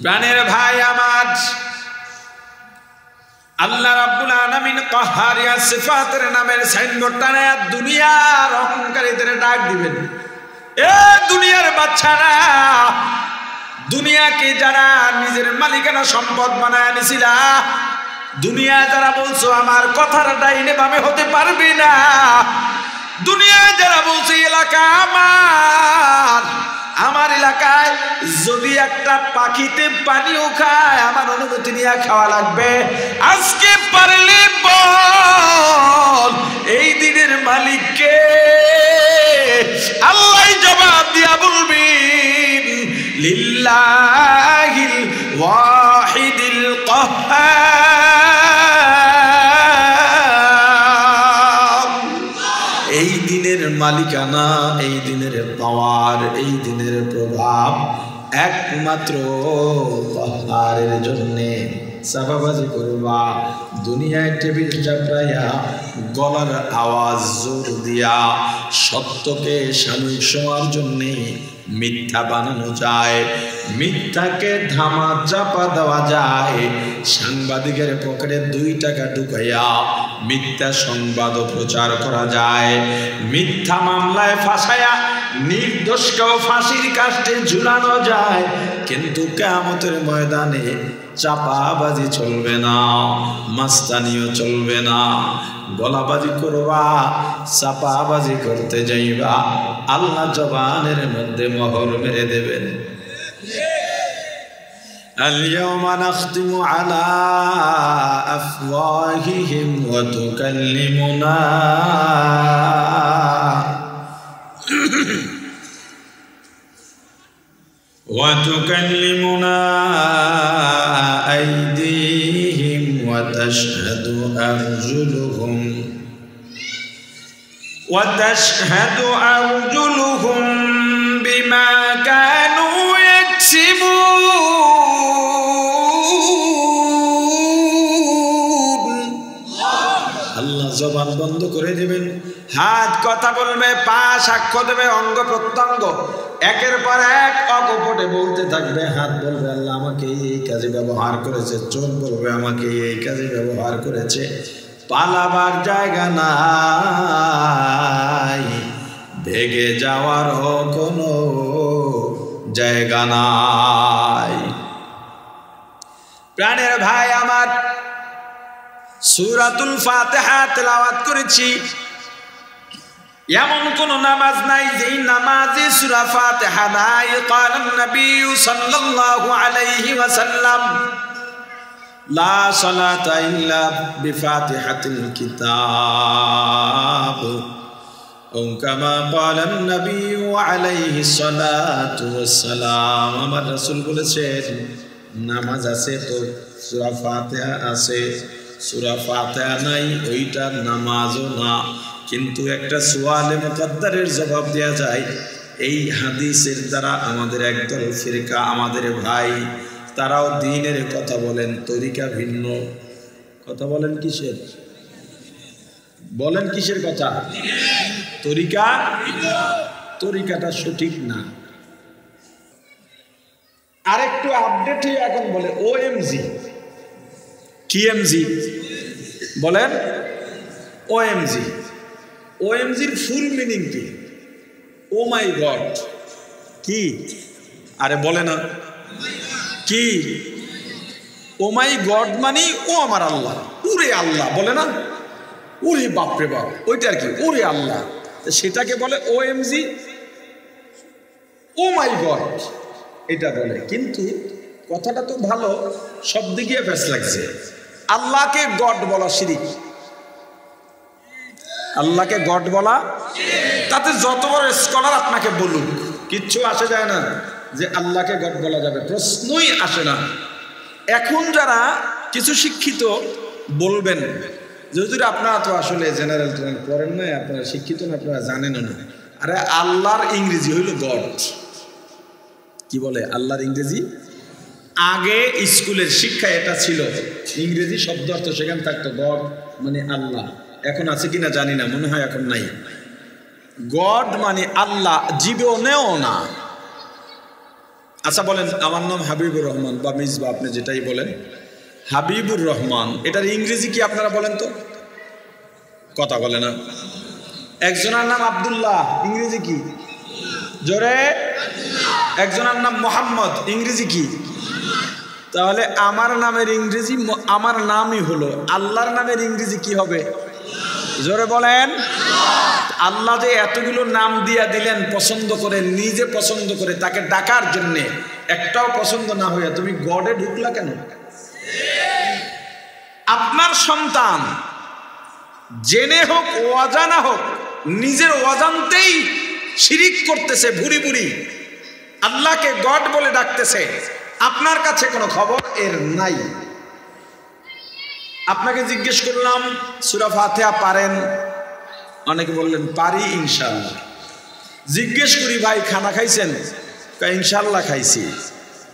প্রাণের ভাই আমার, আল্লাহ রাব্বুল আলামিন কাহারিয়া সিফাতের নামের সাইনবোর্ড টানায় দুনিয়ার অহংকারীদের ডাক দিবেন, এ দুনিয়ার বাচ্চারা, দুনিয়াকে যারা নিজের মালিকানা সম্পদ বানায় নিছিল, দুনিয়া যারা বলছো আমার কথার ডাইনে বামে হতে পারবে না, দুনিয়া যারা বলছে এলাকা আমার এলাকায় যদি একটা পাখিতে পানিও খায় আমার অনুমতি নিয়ে খাওয়া লাগবে, আজকে পারলে বল এই দিনের মালিককে। আল্লাহ জবাব দিয়া বলবেন লিল্লাহিল ওয়াহিদিল কাহ্হার। এই দিনের মালিকানা, এই দিনের পাওয়ার, এই দিনের প্রভাব একমাত্র কাহ্হারের জন্যে। সাফাবাজি করবা, দুনিয়ায় টেবিল চাপড়াইয়া গলার আওয়াজ জোর দিয়া সত্যকে সাময়িক সময়ের জন্যে মিথ্যা বানানো যায়, মিথ্যাকে ধামা চাপা দেওয়া যায়, সাংবাদিকের পকেটে 2 টাকা ঢুকাইয়া মিথ্যা সংবাদ প্রচার করা যায়, মিথ্যা মামলায় ফাঁসাইয়া নির্দোষকেও ফাঁসির কাস্টে ঝুলানো যায়, কিন্তু কিয়ামতের ময়দানে চাপাবাজি চলবে না, মাস্তানিও চলবে না। গলাবাজি করবা, চাপাবাজি করতে যাইবা, আল্লাহ জবানের মধ্যে মোহর মেরে দেবেন। আল-ইয়াওমা নাখতিমু আলা আফওয়াহিহিম ওয়া তুকাল্লিমুনা وتكلمنا أيديهم وتشهد أرجلهم بما كانوا يكسبون। আল্লাহ জবান বন্ধ করে দেবেন, হাত কথা বলবে, পা সাক্ষ্য দেবে, অঙ্গ প্রত্যঙ্গ একের পর এক অকপটে বলতে থাকবে। হাত বলবে আল্লাহ আমাকে এই কাজে ব্যবহার করেছে, চোখ বলবে আমাকে এই কাজে ব্যবহার করেছে, পালাবার জায়গা নাই, ভেগে যাওয়ারও কোনো জায়গা নাই। প্রাণের ভাই আমার, সূরাতুল ফাতিহা তেলাওয়াত করেছি, এমন কোন নামাজ নাই যেই নামাজে সূরা ফাতিহা নাই। ক্বালান নবী সাল্লাল্লাহু আলাইহি ওয়াসাল্লাম লা সালাতা ইল্লা বিফাতিহাতিল কিতাব, ও কামা ক্বালান নবী আলাইহি সালাতু ওয়াসসালাম। আমার রাসূল বলেছেন নামাজ আছে তো সূরা ফাতিহা আছে, সূরা ফাতিহা নাই ওইটা নামাজও না। কিন্তু একটা সোয়ালে মুকদ্দারের জবাব দেওয়া যায়, এই হাদিসের দ্বারা আমাদের একদল ফিরকা, আমাদের ভাই, তারাও দ্বীনের কথা বলেন, তরিকা ভিন্ন। কথা বলেন কিসের? বলেন কিসের কথা? তরিকা, তরিকাটা সঠিক না। আরেকটু আপডেট হয়ে এখন বলে ওএমজি। কি এমজি বলেন? ওএমজি। ওএমজির ফুল মিনিং কি? ও মাই গড। কি? আরে বলে না কি? ও মাই গড মানে ও আমার আল্লাহ, ওরে আল্লাহ বলে না, ওরে বাপরে বাপ, ওইটা আর কি, ওরে আল্লাহ, সেটাকে বলে ওএমজি, ও মাই গড এটা বলে। কিন্তু কথাটা তো ভালো, সব দিকে ফেস লাগছে। আল্লাহকে গড বলা শিরিক, আল্লাহকে গড বলা, তাতে যত বড় স্কলার আপনাকে বলুক কিচ্ছু আসে যায় না যে আল্লাহকে গড বলা যাবে, প্রশ্নই আসে না। এখন যারা কিছু শিক্ষিত বলবেন যে হুজুর আপনারা তো আসলে জেনারেল পড়েন না, আপনারা শিক্ষিত না, আপনারা জানেন না। আরে আল্লাহর ইংরেজি হইল গড। কি বলে আল্লাহর ইংরেজি? আগে স্কুলের শিক্ষায় এটা ছিল, ইংরেজি শব্দ অর্থ সেখানে থাকতো গড মানে আল্লাহ। এখন আছে কিনা জানি না, মনে হয় এখন নাই। গড মানে আল্লাহ, জীবনেও না। আচ্ছা বলেন, আমার নাম হাবিবুর রহমান বা মিসবা, আপনি যেটাই বলেন, হাবিবুর রহমান, এটার ইংরেজি কি আপনারা বলেন তো? কথা বলে না। একজনের নাম আব্দুল্লাহ, ইংরেজি কি? জোরে। একজনের নাম মোহাম্মদ, ইংরেজি কি? তাহলে আমার নামের ইংরেজি, আমার নামই হলো, আল্লাহর নামের ইংরেজি কি হবে? জোরে বলেন। আল্লাহ যে এতগুলো নাম দিয়া দিলেন পছন্দ করে, নিজে পছন্দ করে তাকে ডাকার জন্যে, একটাও পছন্দ না হয়ে তুমি গডে ঢুকলা কেন? আপনার সন্তান জেনে হোক অজানা হোক, নিজের অজান্তেই শিরিক করতেছে, ভুরি ভুরি আল্লাহকে গড বলে ডাকতেছে, আপনার কাছে কোনো খবর এর নাই। আপনাকে জিজ্ঞেস করলাম সূরা ফাতিহা পারেন? অনেকে বললেন পারি ইনশাআল্লাহ। জিজ্ঞেস করি ভাই খানা খাইছেন? ইনশাআল্লাহ খাইছি।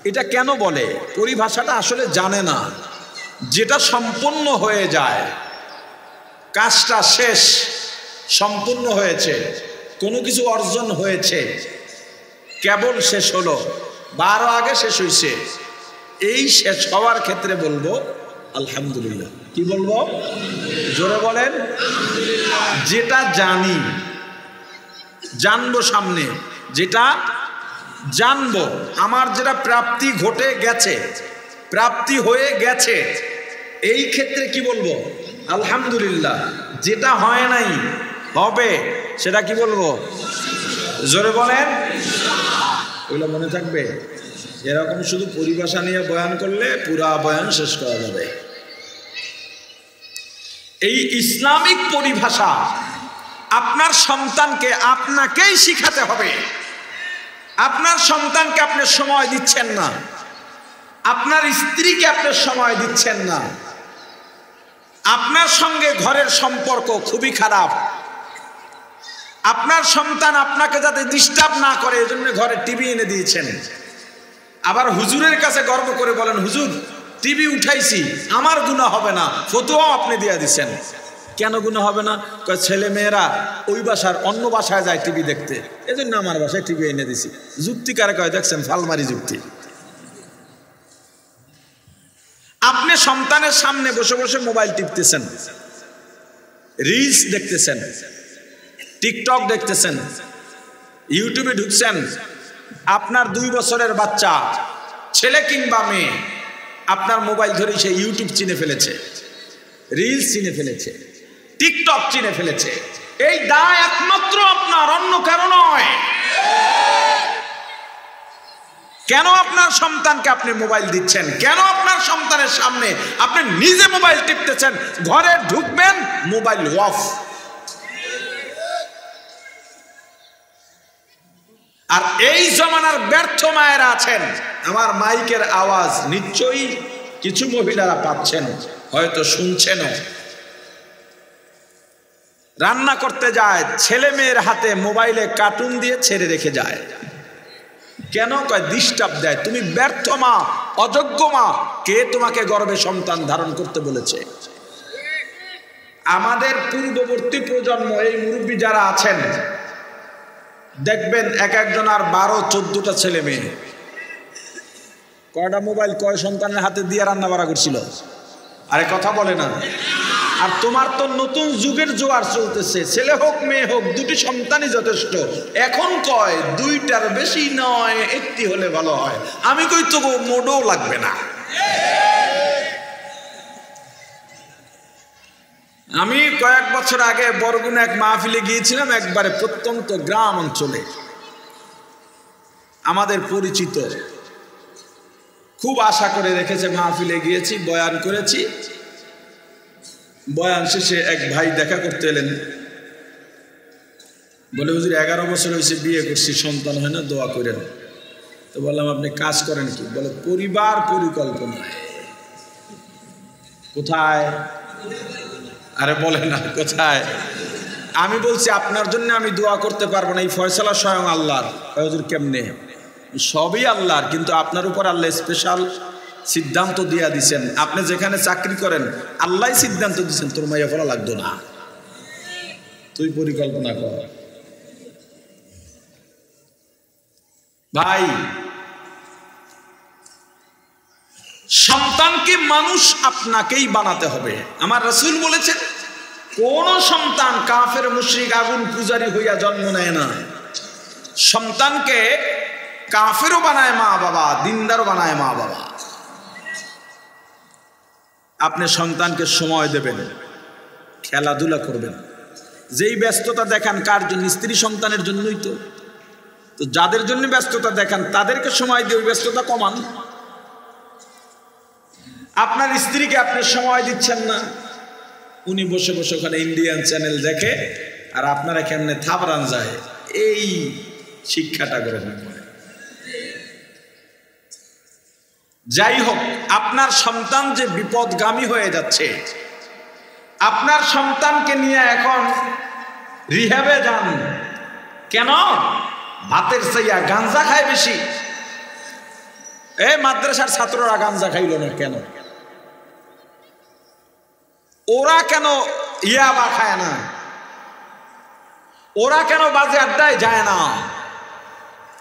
এটা কেন বলে? পরিভাষাটা আসলে জানে না। যেটা সম্পূর্ণ হয়ে যায়, কাজটা শেষ, সম্পূর্ণ হয়েছে, কোনো কিছু অর্জন হয়েছে, কেবল শেষ হলো বা আরো আগে শেষ হয়েছে, এই শেষ হওয়ার ক্ষেত্রে বলবো আলহামদুলিল্লাহ। কি বলবো? জোরে বলেন। যেটা জানি, জানবো, সামনে যেটা জানবো, আমার যেটা প্রাপ্তি ঘটে গেছে, প্রাপ্তি হয়ে গেছে, এই ক্ষেত্রে কি বলবো? আলহামদুলিল্লাহ। যেটা হয় নাই, হবে, সেটা কি বলবো? জোরে বলেন। ওগুলো মনে থাকবে। এরকম শুধু পরিভাষা নিয়ে বয়ান করলে পুরা বয়ান শেষ করা যাবে। এই ইসলামিক পরিভাষা আপনার সন্তানকে আপনাকেই শিখাতে হবে। আপনার সন্তানকে আপনি সময় দিচ্ছেন না, আপনার স্ত্রীকে আপনি সময় দিচ্ছেন না, আপনার সঙ্গে ঘরের সম্পর্ক খুবই খারাপ। আপনার সন্তান আপনাকে যাতে ডিস্টার্ব না করে এজন্য ঘরে টিভি এনে দিয়েছেন। আবার হুজুরের কাছে গর্ব করে বলেন, হুজুর টিভি উঠাইছি, আমার গুনাহ হবে না, ফতোয়াও আপনি দিয়ে দিচ্ছেন। কেন গুনাহ হবে না? ছেলে মেয়েরা ওই বাসার অন্য বাসায় যায় টিভি দেখতে, এজন্য আমার বাসায় টিভি এনে দিছি। যুক্তি কারে কয় দেখছেন? ফালমারি যুক্তি। আপনি সন্তানের সামনে বসে বসে মোবাইল টিপতেছেন, রিলস দেখতেছেন, টিকটক দেখতেছেন, ইউটিউবে ঢুকছেন। আপনার 2 বছরের বাচ্চা, ছেলে কিংবা মেয়ে, আপনার মোবাইল ধরে সে ইউটিউব চিনে ফেলেছে, রিলস চিনে ফেলেছে, টিকটক চিনে ফেলেছে। এই দায় একমাত্র আপনার, অন্য কারো নয়। কেন আপনার সন্তানকে আপনি মোবাইল দিচ্ছেন? কেন আপনার সন্তানের সামনে আপনি নিজে মোবাইল টিপতেছেন? ঘরে ঢুকবেন, মোবাইল অফ। আর এই জমানার ব্যর্থ মায়েরা আছেন, আমার মাইকের আওয়াজ নিশ্চয়ই কিছু মহিলারা পাচ্ছেন, হয়তো শুনছেনও। রান্না করতে যায়, ছেলে মেয়ের হাতে মোবাইলে কার্টুন দিয়ে ছেড়ে রেখে যায়। কেন? কয় ডিস্টার্ব দেয়। তুমি ব্যর্থ মা, অযোগ্য মা, কে তোমাকে গর্ভে সন্তান ধারণ করতে বলেছে? আমাদের পূর্ববর্তী প্রজন্ম, এই মুরব্বী যারা আছেন, দেখবেন এক একজন আর 12-14টা ছেলে মেয়ে। কয়টা মোবাইল কয় সন্তানের হাতে দিয়ে রান্না বাড়া করছিল? আরে কথা বলে না। আর তোমার তো নতুন যুগের জোয়ার চলতেছে, ছেলে হোক মেয়ে হোক, 2টি সন্তানই যথেষ্ট। এখন কয় 2টার বেশি নয়, 1টি হলে ভালো হয়। আমি কই তো মোডও লাগবে না। আমি কয়েক বছর আগে বরগুনা এক মাহফিলে গিয়েছিলাম, একবারে প্রত্যন্ত গ্রাম অঞ্চলে, আমাদের পরিচিত, খুব আশা করে রেখেছে। মাহফিলে গিয়েছি, বয়ান করেছি। বয়ান শেষে এক ভাই দেখা করতে এলেন, বলে হুজুর 11 বছর হয়েছে বিয়ে করছি, সন্তান হয় না, দোয়া করেন। তো বললাম আপনি কাজ করেন কি? বলে পরিবার পরিকল্পনায়। কোথায়? আরে বলে না কোথায়। আমি বলছি আপনার জন্য আমি দোয়া করতে পারবো না, এই ফয়সালা স্বয়ং আল্লাহর। হুজুর কেমনে? সবই আল্লাহর, কিন্তু আপনার উপর আল্লাহ স্পেশাল সিদ্ধান্ত দিয়া দিছেন। আপনি যেখানে চাকরি করেন আল্লাহ সিদ্ধান্ত দিচ্ছেন তোর মাইয়া ফলা লাগতো না, তুই পরিকল্পনা কর। ভাই সন্তানকে মানুষ আপনাকেই বানাতে হবে। আমার রাসূল বলেছেন, কোন সন্তান কাফের মুশরিক আগুন পূজারী হইয়া জন্ম নেয় না। সন্তানকে কাফেরও বানায় মা বাবা, দিনদারও বানায় মা বাবা। আপনি সন্তানকে সময় দেবেন, খেলাধুলা করবেন। যেই ব্যস্ততা দেখান কার জন্য? স্ত্রী সন্তানের জন্যই তো। তো যাদের জন্য ব্যস্ততা দেখান তাদেরকে সময় দিয়ে ব্যস্ততা কমান। আপনার স্ত্রীকে আপনি সময় দিচ্ছেন না, উনি বসে বসে ওখানে ইন্ডিয়ান চ্যানেল দেখে, আর আপনারা কেমনে থাবরান যায়, এই শিক্ষাটা গ্রহণ করে। যাই হোক, আপনার সন্তান যে বিপদগামী হয়ে যাচ্ছে, আপনার সন্তানকে নিয়ে এখন রিহ্যাবে যান। কেন? ভাতের চাইয়া গাঞ্জা খায় বেশি। এই মাদ্রাসার ছাত্ররা গাঞ্জা খাইল না কেন? ওরা কেন ইয়াবা খায় না? ওরা কেন বাজে আড্ডায় যায় না?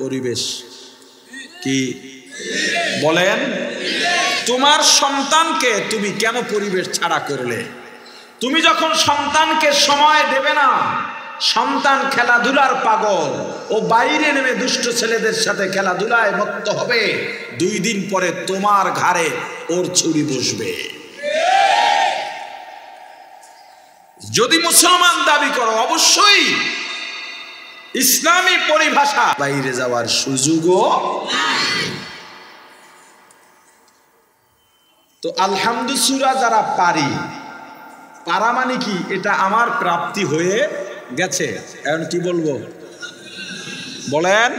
পরিবেশ কি বলেন? তোমার সন্তানকে তুমি কেন পরিবেশ ছাড়া করলে? তুমি যখন সন্তানকে সময় দেবে না, সন্তান খেলাধুলার পাগল, ও বাইরে নেমে দুষ্ট ছেলেদের সাথে খেলাধুলায় মত্ত হবে, 2 দিন পরে তোমার ঘাড়ে ওর ছুরি বসবে। যদি মুসলমান দাবি করো, অবশ্যই ইসলামী পরিভাষা বাইরে যাওয়ার সুযোগও নাই। তো আলহামদুলিল্লাহ যারা পারা মানে কি? এটা আমার প্রাপ্তি হয়ে গেছে। এখন কি বলবো বলেন?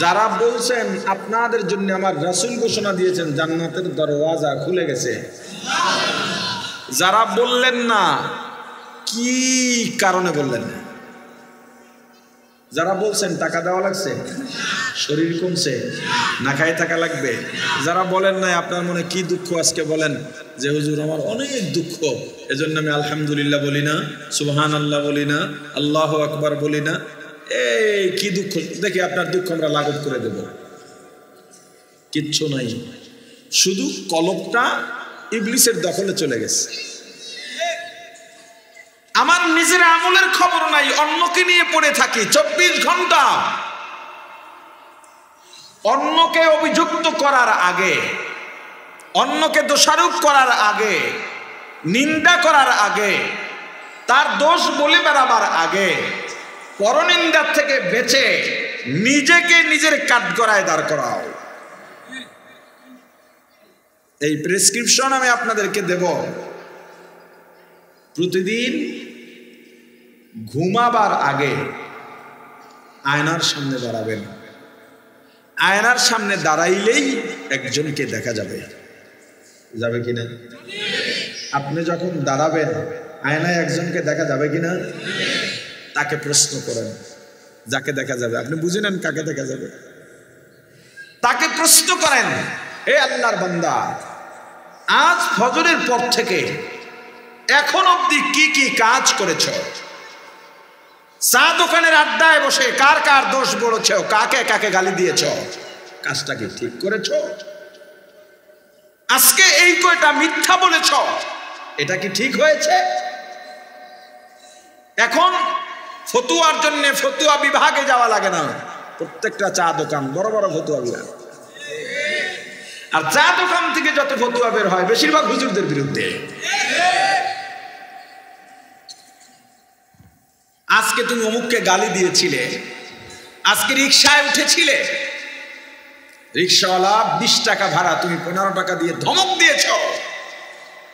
যারা বলছেন আপনাদের জন্য আমার রাসূল ঘোষণা দিয়েছেন জান্নাতের দরওয়াজা খুলে গেছে, যারা বললেন না, কি কারণে বললেন না? যারা বলছেন টাকা দেওয়া লাগছে, শরীর কমছে, না খাই থাকা লাগবে, যারা বলেন নাই আপনার মনে কি দুঃখ আজকে বলেন যে হুজুর আমার অনেক দুঃখ, এজন্য আমি আলহামদুলিল্লাহ বলি না, সুবহানাল্লাহ বলি না, আল্লাহু আকবার বলি না। এই কি দুঃখ? দেখি আপনার দুঃখ আমরা লাঘব করে দেব। কিচ্ছু নাই, শুধু কলবটা ইবলিসের দখলে চলে গেছে। আমার নিজের আমলের খবর নাই, অন্যকে নিয়ে পড়ে থাকি 24 ঘন্টা। অন্যকে অভিযুক্ত করার আগে, অন্যকে দোষারোপ করার আগে, নিন্দা করার আগে, তার দোষ বলে বেড়াবার আগে, পরনিন্দার থেকে বেঁচে নিজেকে নিজের কাঠগড়ায় দাঁড় করাও। এই প্রেসক্রিপশন আমি আপনাদেরকে দেব। প্রতিদিন ঘুমাবার আগে আয়নার সামনে দাঁড়াবেন। আয়নার সামনে দাঁড়াইলেই একজনকে দেখা যাবে, যাবে কিনা? আপনি যখন দাঁড়াবেন আয়নায় একজনকে দেখা যাবে কিনা? তাকে প্রশ্ন করেন, যাকে দেখা যাবে আপনি বুঝে নেন কাকে দেখা যাবে। তাকে প্রশ্ন করেন, হে আল্লাহর বান্দা, আজ ফজরের পর থেকে এখন অবধি কি কি কাজ করেছ? চা দোকানের আড্ডায় বসে কার কার দোষ বলেছ, কাকে কাকে গালি দিয়েছ, কাজটা কি ঠিক করেছ? আজকে এই কয়টা মিথ্যা বলেছ, এটা কি ঠিক হয়েছে? এখন ফতুয়ার জন্য ফতুয়া বিভাগে যাওয়া লাগে না, প্রত্যেকটা চা দোকান বড় বড় ফতুয়া বিভাগ। আর চা দোকান থেকে যত ফতুয়া বের হয় বেশিরভাগ হুজুরদের বিরুদ্ধে। আজকে তুমি অমুককে গালি দিয়েছিলে, আজকে রিকশায় উঠেছিলে, রিকশাওয়ালা 20 টাকা ভাড়া, তুমি 15 টাকা দিয়ে ধমক দিয়েছ,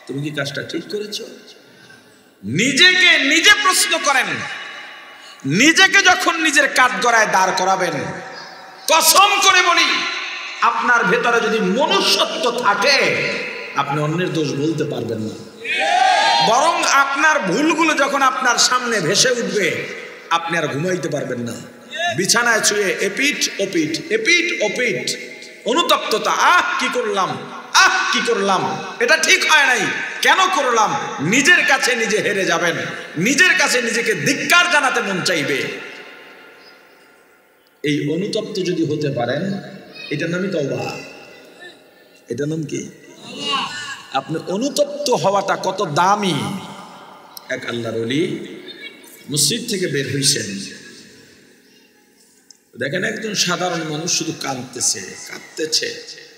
তুমি কি কাজটা ঠিক করেছ? নিজেকে নিজে প্রশ্ন করেন। নিজেকে যখন নিজের কাঠগড়ায় দাঁড় করাবেন, কসম করে বলি আপনার ভেতরে যদি মনুষ্যত্ব থাকে আপনি অন্যের দোষ বলতে পারবেন না, বরং আপনার ভুলগুলো যখন আপনার সামনে ভেসে উঠবে আপনি আর ঘুমাইতে পারবেন না। বিছানায় শুয়ে এপিঠ ওপিঠ এপিঠ ওপিঠ অনুতপ্ততা, আহ কি করলাম, আহ কি করলাম, এটা ঠিক হয় নাই, কেন করলাম, নিজের কাছে নিজে হেরে যাবেন, নিজের কাছে নিজেকে ধিক্কার জানাতে মন চাইবে। এই অনুতপ্ত যদি হতে পারেন, এটার নামই তওবা। এটা নাম কি? আপনি অনুতপ্ত হওয়াটা কত দামি। এক আল্লাহর ওলি মসজিদ থেকে বের হইছেন, দেখেন একজন সাধারণ মানুষ শুধু কাঁদতেছে, কাঁদতেছে,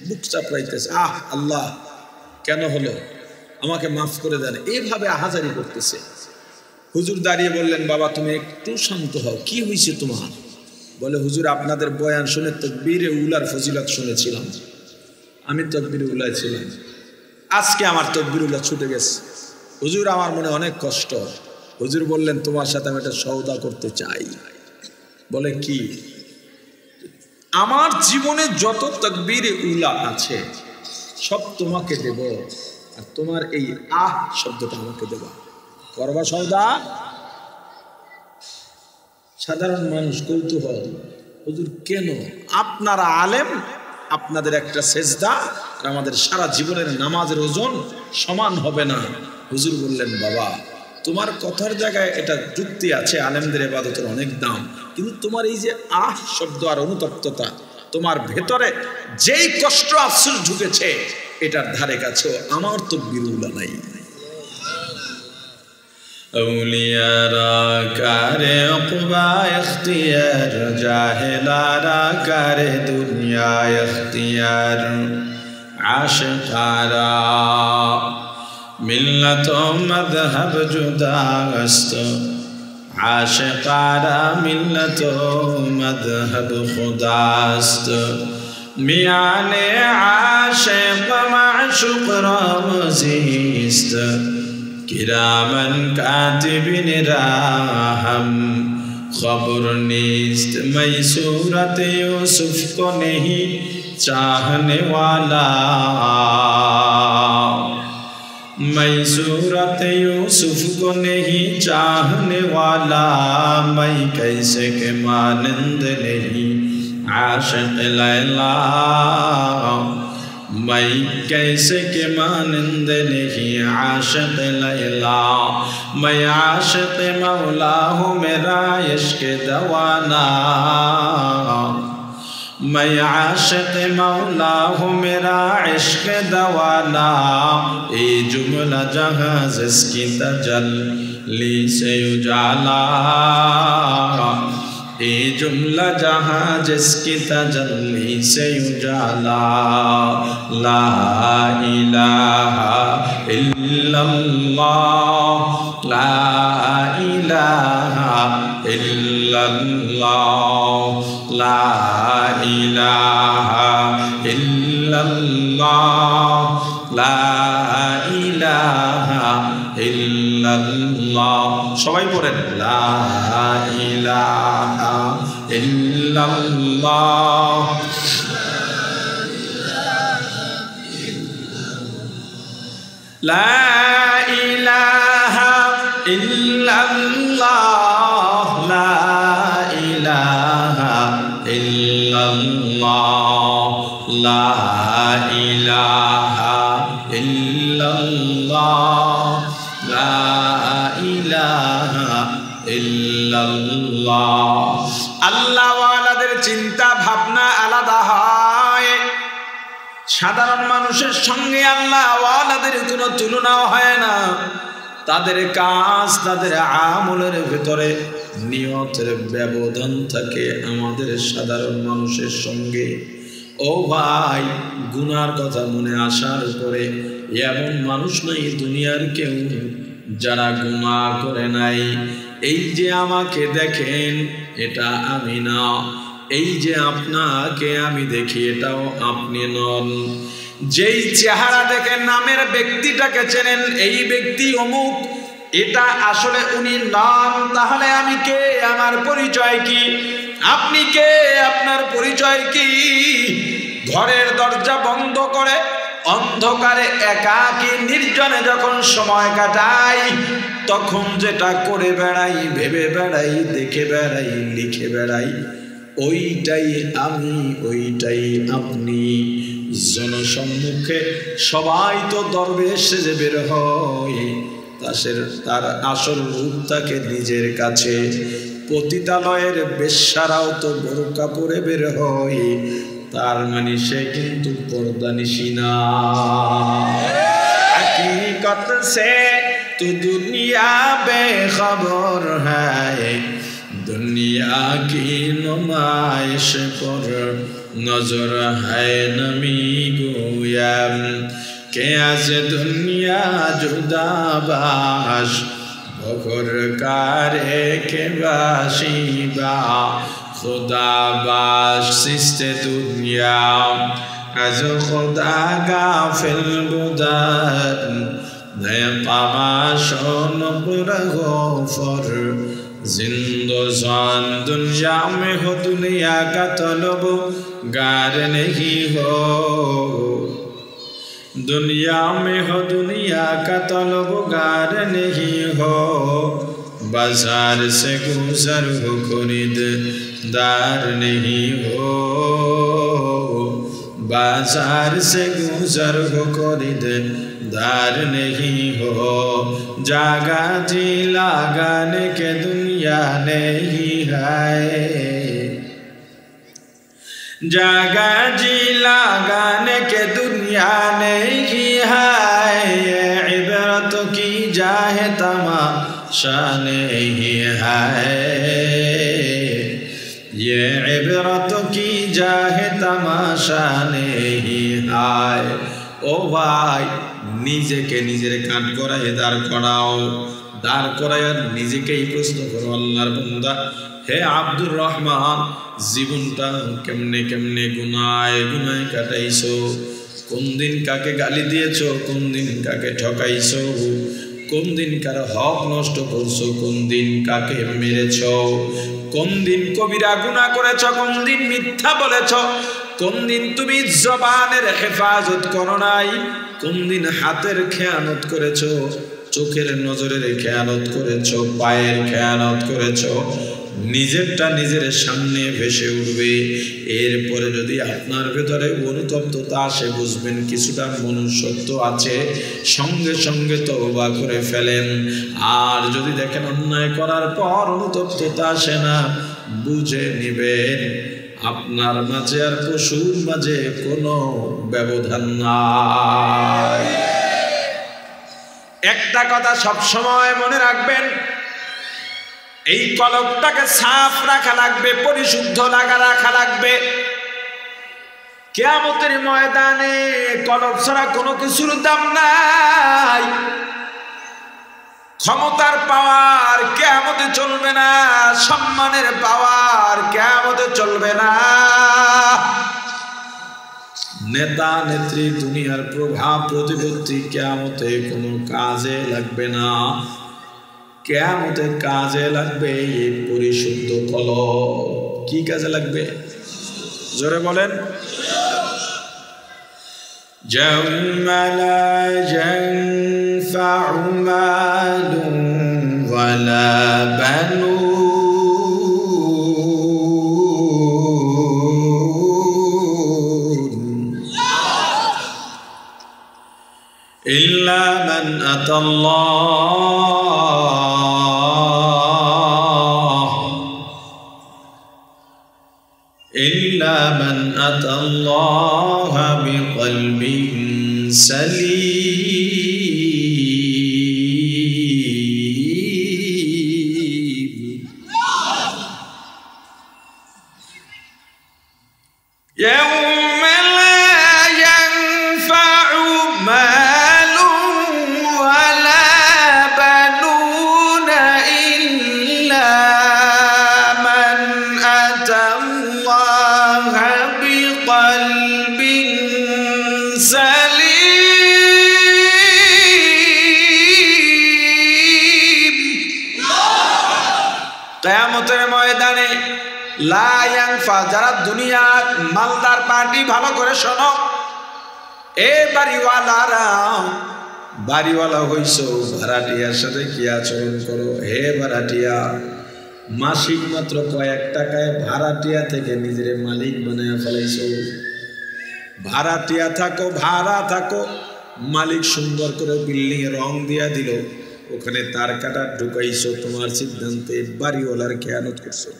বুক চাপড়াইতেছে, আহ আল্লাহ কেন হলো, আমাকে মাফ করে দেন, এইভাবে আহাজারি করতেছে। হুজুর দাঁড়িয়ে বললেন, বাবা তুমি একটু শান্ত হও, কি হয়েছে তোমার? বলে, হুজুর আপনাদের বয়ান শুনে তাকবীরে উলার ফজিলত শুনেছিলাম, আমি তাকবীরে উলায় ছিলাম, আজকে আমার তাকবীর উলা ছুটে গেছে। হুজুর আমার মনে অনেক কষ্ট। হুজুর বললেন, তোমার সাথে আমি একটা সওদা করতে চাই। বলে, কি? আমার জীবনে যত তাকবীরে উলা আছে সব তোমাকে দেব, আর তোমার এই আহ শব্দটা আমাকে দেবা, করবা সওদা? সাধারণ মানুষ কৌতূহল, হুজুর কেন? আপনারা আলেম, আপনাদের একটা সেজদা আর আমাদের সারা জীবনের নামাজের ওজন সমান হবে না। হুজুর বললেন, বাবা তোমার কথার জায়গায় এটা যুক্তি আছে, আলেমদের ইবাদতের অনেক দাম, কিন্তু তোমার এই যে আহ শব্দ আর অনুতপ্ততা, তোমার ভেতরে যেই কষ্ট আফসোস ঢুকেছে এটার ধারে কাছেও আমার তাকবীর উলা নাই। औलियारा करे उक़बा इख्तियार, जाहिलारा करे दुनिया इख्तियार, आशिकारा मिल्लत मज़हब जुदास्त, आशिकारा मिल्लत मज़हब खुदास्त, मियाने आशिक माशूक़ रामज़ीस्त, किरामन कातिबिन राहम खबर नीस्त, मैं सूरत यूसुफ को नहीं चाहने वाला, मैं सूरत यूसुफ को नहीं चाहने वाला, मैं कैसे के मानंद नहीं आशिक़ लैला, मैं कैसे के मानंद नहीं आशिक़ लैला, मैं आशिक़ मौला हूँ मेरा इश्क़ दवाना, मैं आशिक़ मौला हूँ मेरा इश्क़ दवाना, ये जुमला जहाँ जिसकी तजल्ली से उजाला, ये जुमला जहाँ जिसकी तजल्ली से उजाला, ला इलाहा इल्लल्लाह, ला इलाहा इल्लल्लाह, ला इलाहा इल्लल्लाह, ला इलाहा इल्लल्लाह। সবাই পড়েন, লা ইলাহা ইল্লাল্লাহ, লা ইলাহা ইল্লাল্লাহ, লা ইলাহা ইল্লাল্লাহ, লা ইলাহা ইল্লাল্লাহ, লা ইলাহা ইল্লাল্লাহ। আল্লাহ ওয়ালাদের চিন্তা ভাবনা আলাদা হয়, সাধারণ মানুষের সঙ্গে আল্লাহ ওয়ালাদের কোনো তুলনাও হয় না। তাদের কাজ, তাদের আমলের ভেতরে নিয়তের ব্যবধান থাকে আমাদের সাধারণ মানুষের সঙ্গে। ও ভাই, গুনার কথা মনে আসার পরে এমন মানুষ নাই দুনিয়ার কেউ যারা গুনাহ করে নাই। এই যে আমাকে দেখেন, এটা আমি না, এই যে আপনাকে আমি দেখি, এটাও আপনি নন। যেই চেহারা দেখেন নামের ব্যক্তিটাকে চেনেন, এই ব্যক্তি অমুক, এটা আসলে উনি নন। তাহলে আমি কে? আমার পরিচয় কি? আপনি কে? আপনার পরিচয় কি? ঘরের দরজা বন্ধ করে অন্ধকারে একাকী নির্জনে যখন সময় কাটাই, তখন যেটা করে বেড়াই, ভেবে বেড়াই, দেখে বেড়াই, লিখে বেড়াই, ওইটাই আমি, ওইটাই আপনি। জনসম্মুখে সবাই তো দরবেশ সেজে বের হয়, তার আসল রূপ থাকে নিজের কাছে। পতিতালয়ের বেশ্যারাও তো বোরকা পরে বের হয়, তার মানে সে কিন্তু পর্দানিশী না। हकीकत से तो दुनिया बेखबर है, दुनिया की नुमाइश पर नजर है नमी गोया के आज दुनिया जुदा बाश बखर कारे के बाशिबा खुदा बाश सिस्ते दुनिया از خدا غافل بودن نه تماشون پر غفر زندگان دنیا میں ہو دنیا کا طلب گار نہیں ہو دنیا میں ہو دنیا کا طلب گار نہیں ہو بازار سے گزر ہو خرید دار نہیں ہو बाजार से गुजर हो खरीदार नहीं हो जागा जी लगाने के दुनिया नहीं है जागा जी लगाने के दुनिया नहीं है ये इबरत की जाए तमाशा नहीं है ये इबरत की जाए तमाशा नहीं है। ओ भाई নিজেকে নিজের কান করায় দাঁড় করাও, দাঁড় করায় নিজেকেই প্রশ্ন করো আল্লাহর বান্দা হে আব্দুর রহমান জীবনটা কেমনে কেমনে গুনায় গুনায় কাটাইছো, কোন দিন কাকে গালি দিয়েছো, কোন দিন কাকে ঠকাইছো, কোন দিন কার হক নষ্ট করছো, কোন দিন কাকে মেরেছো, কোন দিন কবিরা গুনাহ করেছো, কোন দিন মিথ্যা বলেছো, কোন দিন তুমি জবানের হেফাজত করো নাই, কোন দিন হাতের খেয়ানত করেছো, চোখের নজরের খেয়ানত করেছো, পায়ের খেয়ানত করেছো। নিজেরটা নিজের সামনে ভেসে উঠবে। এরপরে যদি আপনার ভেতরে অনুতপ্ততা আসে বুঝবেন কিছুটা মনুষ্যত্ব আছে, সঙ্গে সঙ্গে তওবা করে ফেলেন। আর যদি দেখেন অন্যায় করার পর অনুতপ্ততা আসে না, বুঝে নিবেন আপনার মাঝে আর পশুর মাঝে কোনো ব্যবধান নাই। একটা কথা সব সময় মনে রাখবেন, এই কলবটাকে সাফ রাখা লাগবে, পরিশুদ্ধ রাখা লাগবে। কিয়ামতের ময়দানে কলব ছাড়া কোনো কিছুর দাম নাই। ক্ষমতার পাওয়ার কিয়ামতে চলবে না, সম্মানের পাওয়ার কিয়ামতে চলবে না। নেতা নেত্রী দুনিয়ার প্রভাব প্রতিপত্তি কিয়ামতে কোনো কাজে লাগবে না। কিয়ামতে কাজে লাগবে এই পরিশুদ্ধ কলব। কি কাজে লাগবে জোরে বলেন? ইয়াউমা লা ইয়ানফাউ মালুন ওয়ালা বানুন ইল্লা মান আতাল্লাহ إلا من أتى الله بقلب سليم يوم لا ينفع مال ولا بنون إلا من أتى بقلب سليم কিয়ামতের ময়দানে লা ইয়ানফা, যারা দুনিয়ার মালদার পার্টি ভালো করে শোনো, এ বাড়িওয়ালারা, বাড়িওয়ালা হইছো, ভাড়াটিয়ার সাথে কি আচরণ করো? হে ভাড়াটিয়া, মাসিক মাত্র কয়েক টাকায় ভাড়াটিয়া থেকে নিজের মালিক বানায় ফেলাইছো। ভাড়াটিয়া থাকো, ভাড়া থাকো, মালিক সুন্দর করে বিল্ডিং এ রং দিয়া দিল, ওখানে তার কাটা ঢুকাইছো, তোমার সিদ্ধান্তে বাড়িওয়ালার খেয়ানত করছো।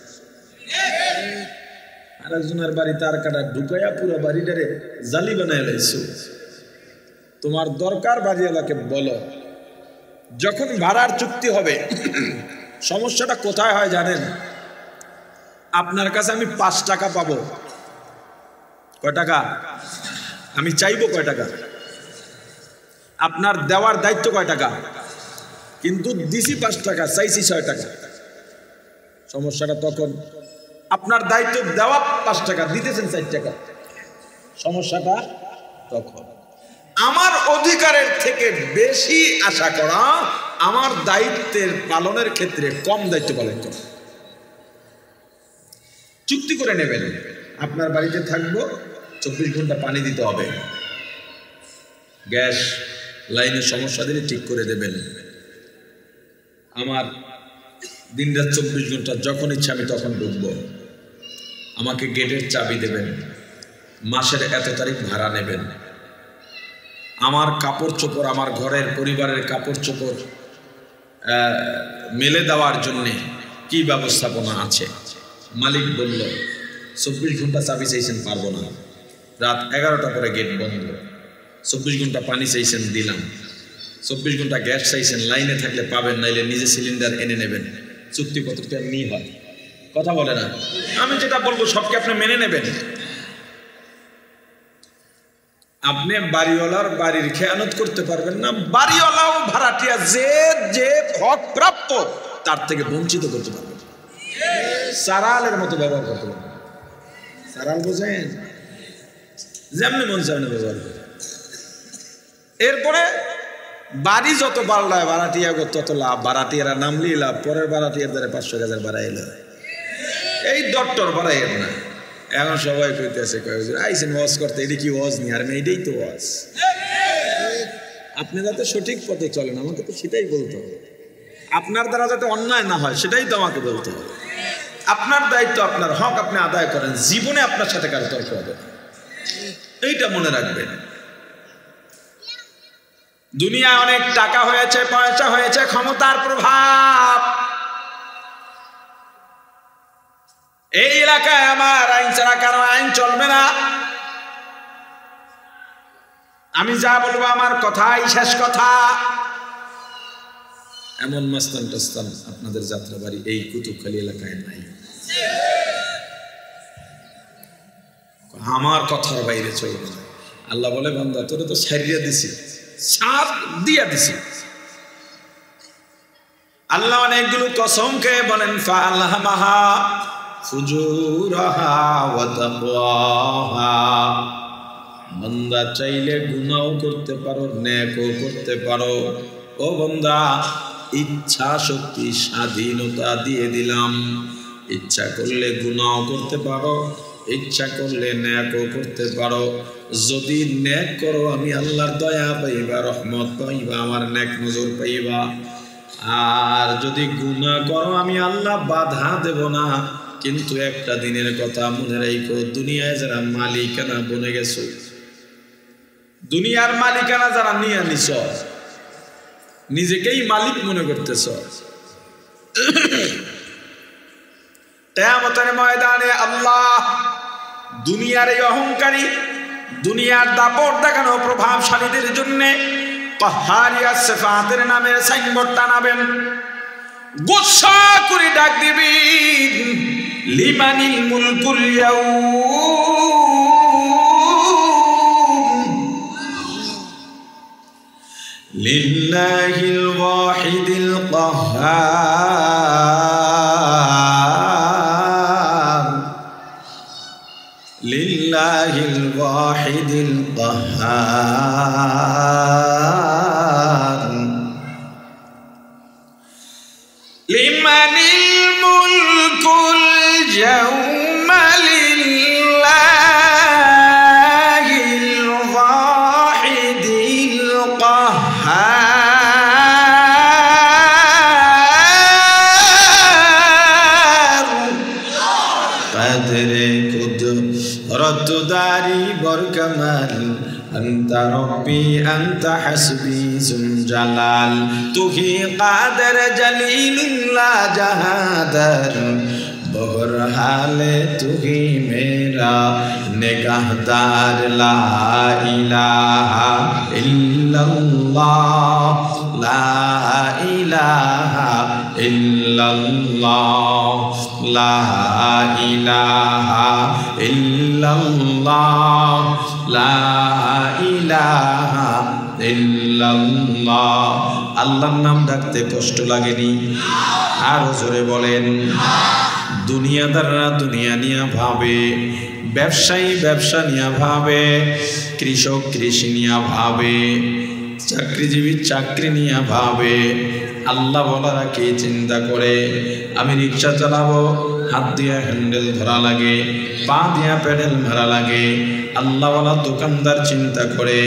আর একজনের বাড়ি তার কাটা ঢুকাইয়া পুরো বাড়িটারে জালি বানায় লাইছো। তোমার দরকার বাড়িওয়ালাকে বলো, যখন ভাড়ার চুক্তি হবে সমস্যাটা কোথায় হয় জানেন? আপনার কাছে আমি 5 টাকা পাবো, কয় টাকা আমি চাইবো, কয় টাকা আপনার দেওয়ার দায়িত্ব, কয় টাকা, কিন্তু দিছি 5 টাকা, চাইছি 6 টাকা। সমস্যাটা তখন আপনার দায়িত্ব দেওয়া 5 টাকা, দিতেছেন 4 টাকা। সমস্যাটা তখন আমার অধিকারের থেকে বেশি আশা করা, আমার দায়িত্বের পালনের ক্ষেত্রে কম দায়িত্ব পালন করা। চুক্তি করে নেবেন, আপনার বাড়িতে থাকবো, 24 ঘন্টা পানি দিতে হবে, গ্যাস লাইনের সমস্যা দিলে ঠিক করে দেবেন, আমার দিনরাত 24 ঘন্টা যখন ইচ্ছা আমি তখন ঢুকবো, আমাকে গেটের চাবি দেবেন, মাসের এত তারিখ ভাড়া নেবেন, আমার কাপড় চোপড়, আমার ঘরের পরিবারের কাপড় চোপড় মেলে দেওয়ার জন্যে কি ব্যবস্থাপনা আছে। মালিক বলল 24 ঘন্টা চাবি চাইছেন, পারবো না, রাত 11টা পরে গেট বন্ধ, 24 ঘন্টা পানি চাইছেন, দিলাম, 24 ঘন্টা গ্যাস চাইছেন, লাইনে থাকলে পাবেন, নাইলে নিজে সিলিন্ডার এনে নেবেন। চুক্তিপত্রটা এমনি হয়, কথা বলে না। আমি যেটা বলবো সবকে আপনি মেনে নেবেন। আপনি বাড়িওয়ালার বাড়ির খেয়ানত করতে পারবেন না, বাড়িওয়ালাও ভাড়াটিয়া যে যে হক প্রাপ্য তার থেকে বঞ্চিত করতে পারবেন, সারালের মতো ব্যবহার করতে পারবেন। সারাল বোঝেন? যেমনি মন চামনি ব্যবহার করে। এরপরে বাড়ি যত বাড়লায় ভাড়াটিয়া তত লাভ, ভাড়াটিয়ারা নামলি লাভ, পরের ভাড়াটিয়ার দ্বারা 500,000 বাড়াইল, এই দট্টর বাড়াইয়ের না। এখন সবাই কইতেছে, আইসেন ওয়াজ করতে, এটা কি ওয়াজ নি? আর এটাই তো ওয়াজ। আপনি যাতে সঠিক পথে চলেন, আমাকে তো সেটাই বলতে হবে। আপনার দ্বারা যাতে অন্যায় না হয় সেটাই তো আমাকে বলতে হবে। আপনার দায়িত্ব, আপনার হক আপনি আদায় করেন, জীবনে আপনার সাথে কারো তর্ক হবে না, এইটা মনে রাখবেন। দুনিয়ায় অনেক টাকা হয়েছে, পয়সা হয়েছে, ক্ষমতার প্রভাব। এই এলাকায় আমার আইন ছাড়া কারো আইন চলবে না। আমি যা বলবো আমার কথাই শেষ কথা। এমন মাস্তান টাস্তান আপনাদের যাত্রাবাড়ি এই কুতুবখালী এলাকায় নাই। আমার কথার বাইরে চলবে না। আল্লাহ বলে, বান্দা তোরে তো ছাড়িয়ে দিছি, সাপ দিয়া দিছি। আল্লাহ অনেকগুলো কসম খেয়ে বলেন, ফাআলহামাহা ফুজুরাহা ওয়া তাকওয়াহা। বান্দা চাইলে গুনাহও করতে পারো, নেকও করতে পারো। ও বান্দা, ইচ্ছা শক্তি স্বাধীনতা দিয়ে দিলাম। ইচ্ছা করলে গুনাহও করতে পারো, ইচ্ছা করলে নেকও করতে পারো। যদি নেক করো আমি আল্লাহর দয়া পাইবা, রহমত পাইবা, আমার নেক নজর পাইবা। আর যদি গুনাহ করো আমি আল্লাহ বাধা দেব না। কিন্তু একটা দিনের কথা মনে রাখো, দুনিয়ায় যারা মালিকানা বনে গেছো, দুনিয়ার মালিকানা যারা নিয়ে নিছ, নিজেকেই মালিক মনে করতেছ, কিয়ামতের ময়দানে আল্লাহ দুনিয়ার এই অহংকারী, দুনিয়ার দাপট দেখানো প্রভাবশালীদের জন্য কাহারিয়া সিফাতের নামের সাইনবোর্ড টানাবেন। গোসা করে ডাক দিবেন, লিমানিল মুলকুল ইয়াউম লিল্লাহিল ওয়াহিদিল কাহ্হার, লিল্লাহিল ওয়াহিদিল কাহ্হার। লিমানিল মুলকুল ইয়াউমা লিল্লাহিল ওয়াহিদিল কাহ্হার। কদরে কুদরত দারি বরকামাল, আনতা রব্বি আনতা হাসবি জুল জালাল। তুহি কাদের জলিলুল্লাহ জাহাদার, বহর হালে তুহি মে মেরা নেগাহদার লা ইলাহা ইল্লাল্লাহ লা ইলাহা ইল্লাল্লাহ লা ইলাহা ইল্লাল্লাহ লা ইলাহা ইল্লাল্লাহ। আল্লাহর নাম ডাকতে কষ্ট লাগেনি? আরো জোরে বলেন। দুনিয়াদাররা দুনিয়া নিয়ে ভাবে, ব্যবসায়ী ব্যবসা নিয়ে ভাবে, কৃষক কৃষি নিয়ে ভাবে, চাকরিজীবী চাকরি নিয়ে ভাবে। আল্লাহ বলারা কে চিন্তা করে আমি রিক্সা চালাবো, হাত দিয়া হ্যান্ডেল ধরা লাগে, পা দিয়া প্যাডেল মারা লাগে। আল্লাহওয়ালা দোকানদার চিন্তা করে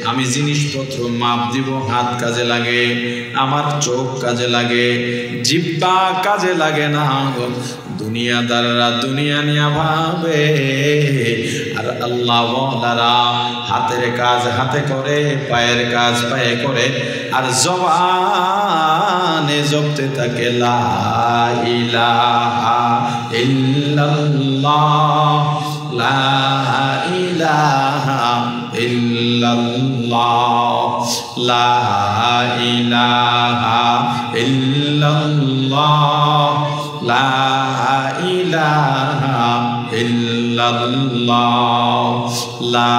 আমি জিনিসপত্র মাপ দিব, হাত কাজে লাগে, আমার চোখ কাজে লাগে, জিহ্বা কাজে লাগে না। দুনিয়াদাররা দুনিয়া নিয়ে ভাবে, আর আল্লাহওয়ালারা হাতের কাজ হাতে করে, পায়ের কাজ পায়ে করে, আর জবানে জপতে থাকে লা ইলাহা ইল্লাল্লাহ লা ইলাহা ইল্লাল্লাহ লা ইলাহা ইল্লাল্লাহ লা ইলাহা ইল্লাল্লাহ লা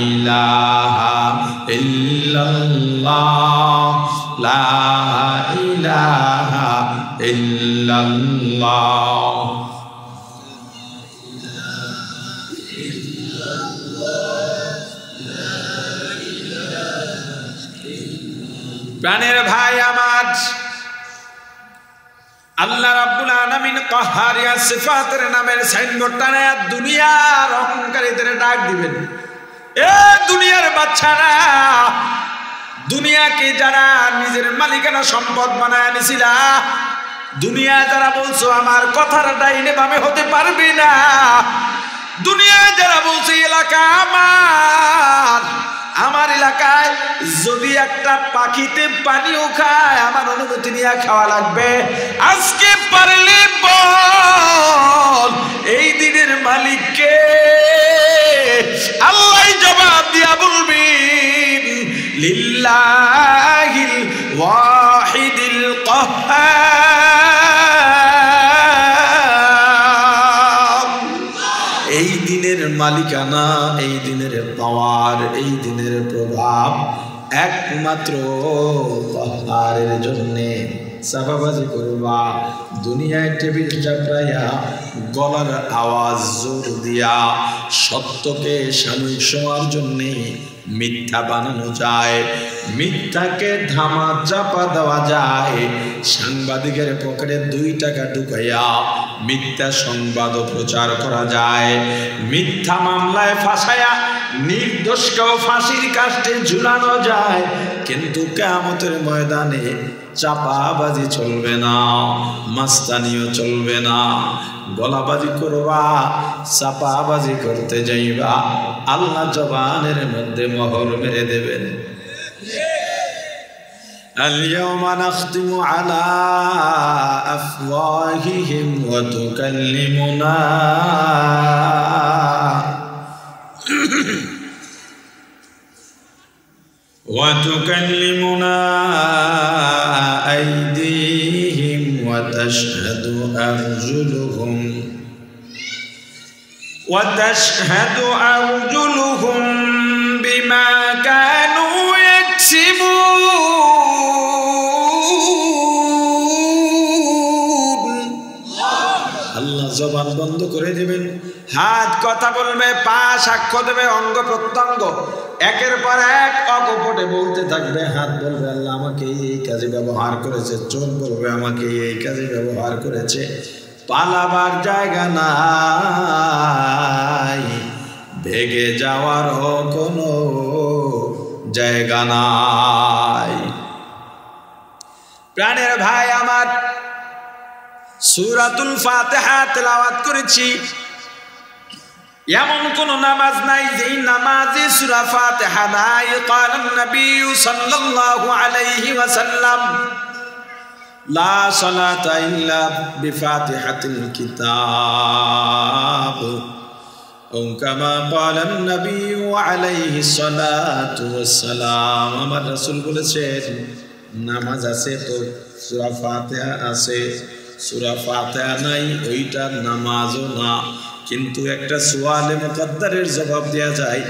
ইলাহা ইল্লাল্লাহ লা ইলাহা ইল্লাল্লাহ। প্রাণের ভাই আমার, আল্লাহ রাব্বুল আলামিন কাহারিয়া সিফাতের নামের সাইনবোর্ডটা নিয়ে দুনিয়ার অহংকারীদের ডাক দিবেন। এ দুনিয়ার বাচ্চারা, দুনিয়াকে যারা নিজের মালিকানা সম্পদ বানায় নিছিলা, দুনিয়া যারা বলছো আমার কথার ডাইনে বামে হতে পারবি না, দুনিয়া যারা বলছে এলাকা আমার, আমার এলাকায় যদি একটা পাখিতে পানিও খায় আমার অনুমতি নিয়ে খাওয়া লাগবে, আজকে পারলে বল এই দিনের মালিককে। আল্লাহ জবাব দিয়া বলবেন লিল্লাহিল ওয়াহিদিল কাহ্হার। এই দিনের মালিকানা, এই দিনের পাওয়ার, এই দিনের প্রভাব একমাত্র কাহ্হারের জন্যে। সাফাবাজি করবা, দুনিয়ায় টেবিল চাপড়াইয়া গলার আওয়াজ জোর দিয়া সত্যকে সাময়িক সময়ের জন্যে মিথ্যা বানানো যায়, মিথ্যাকে ধামা চাপা দেওয়া যায়, সাংবাদিকের পকেটে 2 টাকা ঢুকাইয়া মিথ্যা সংবাদ প্রচার করা যায়, মিথ্যা মামলায় ফাঁসাইয়া নির্দোষকেও ফাঁসির কাস্টে ঝুলানো যায়। কিন্তু কিয়ামতের ময়দানে চাপাবাজি চলবে না, মাস্তানিও চলবে না। গলাবাজি করবা, চাপাবাজি করতে যাইবা, আল্লাহ জবানের মধ্যে মোহর মেরে দেবেন। اليوم نختم على أفواههم وتكلمنا أيديهم وتشهد أرجلهم بما كانوا يكسبون। আল্লাহ জবান বন্ধ করে দেবেন, হাত কথা বলবে, পা সাক্ষ্য দেবে, অঙ্গ প্রত্যঙ্গ একের পর এক অকপটে বলতে থাকবে। হাত বলবে আল্লাহ আমাকে এই কাজে ব্যবহার করেছে, চোখ বলবে আমাকে এই কাজে ব্যবহার করেছে। পালাবার জায়গা নাই, ভেগে যাওয়ারও কোনো জায়গা নাই। প্রাণের ভাই আমার, সূরাতুল ফাতিহা তেলাওয়াত করেছি, এমন কোন নামাজ নাই যেই নামাজে সূরা ফাতিহা নাই। قال النبي صلى الله عليه وسلم لا صلاة إلا بفاتحة الكتاب কামা ক্বালান নবী আলাইহিস সালাতু ওয়াস সালাম, আমার রাসূল বলেছেন নামাজ আছে তো সূরা ফাতিহা আছে, সূরা ফাতিহা নাই ওইটা নামাজও না। কিন্তু একটা সুয়ালে মুকদ্দারের জবাব দেয়া যায়,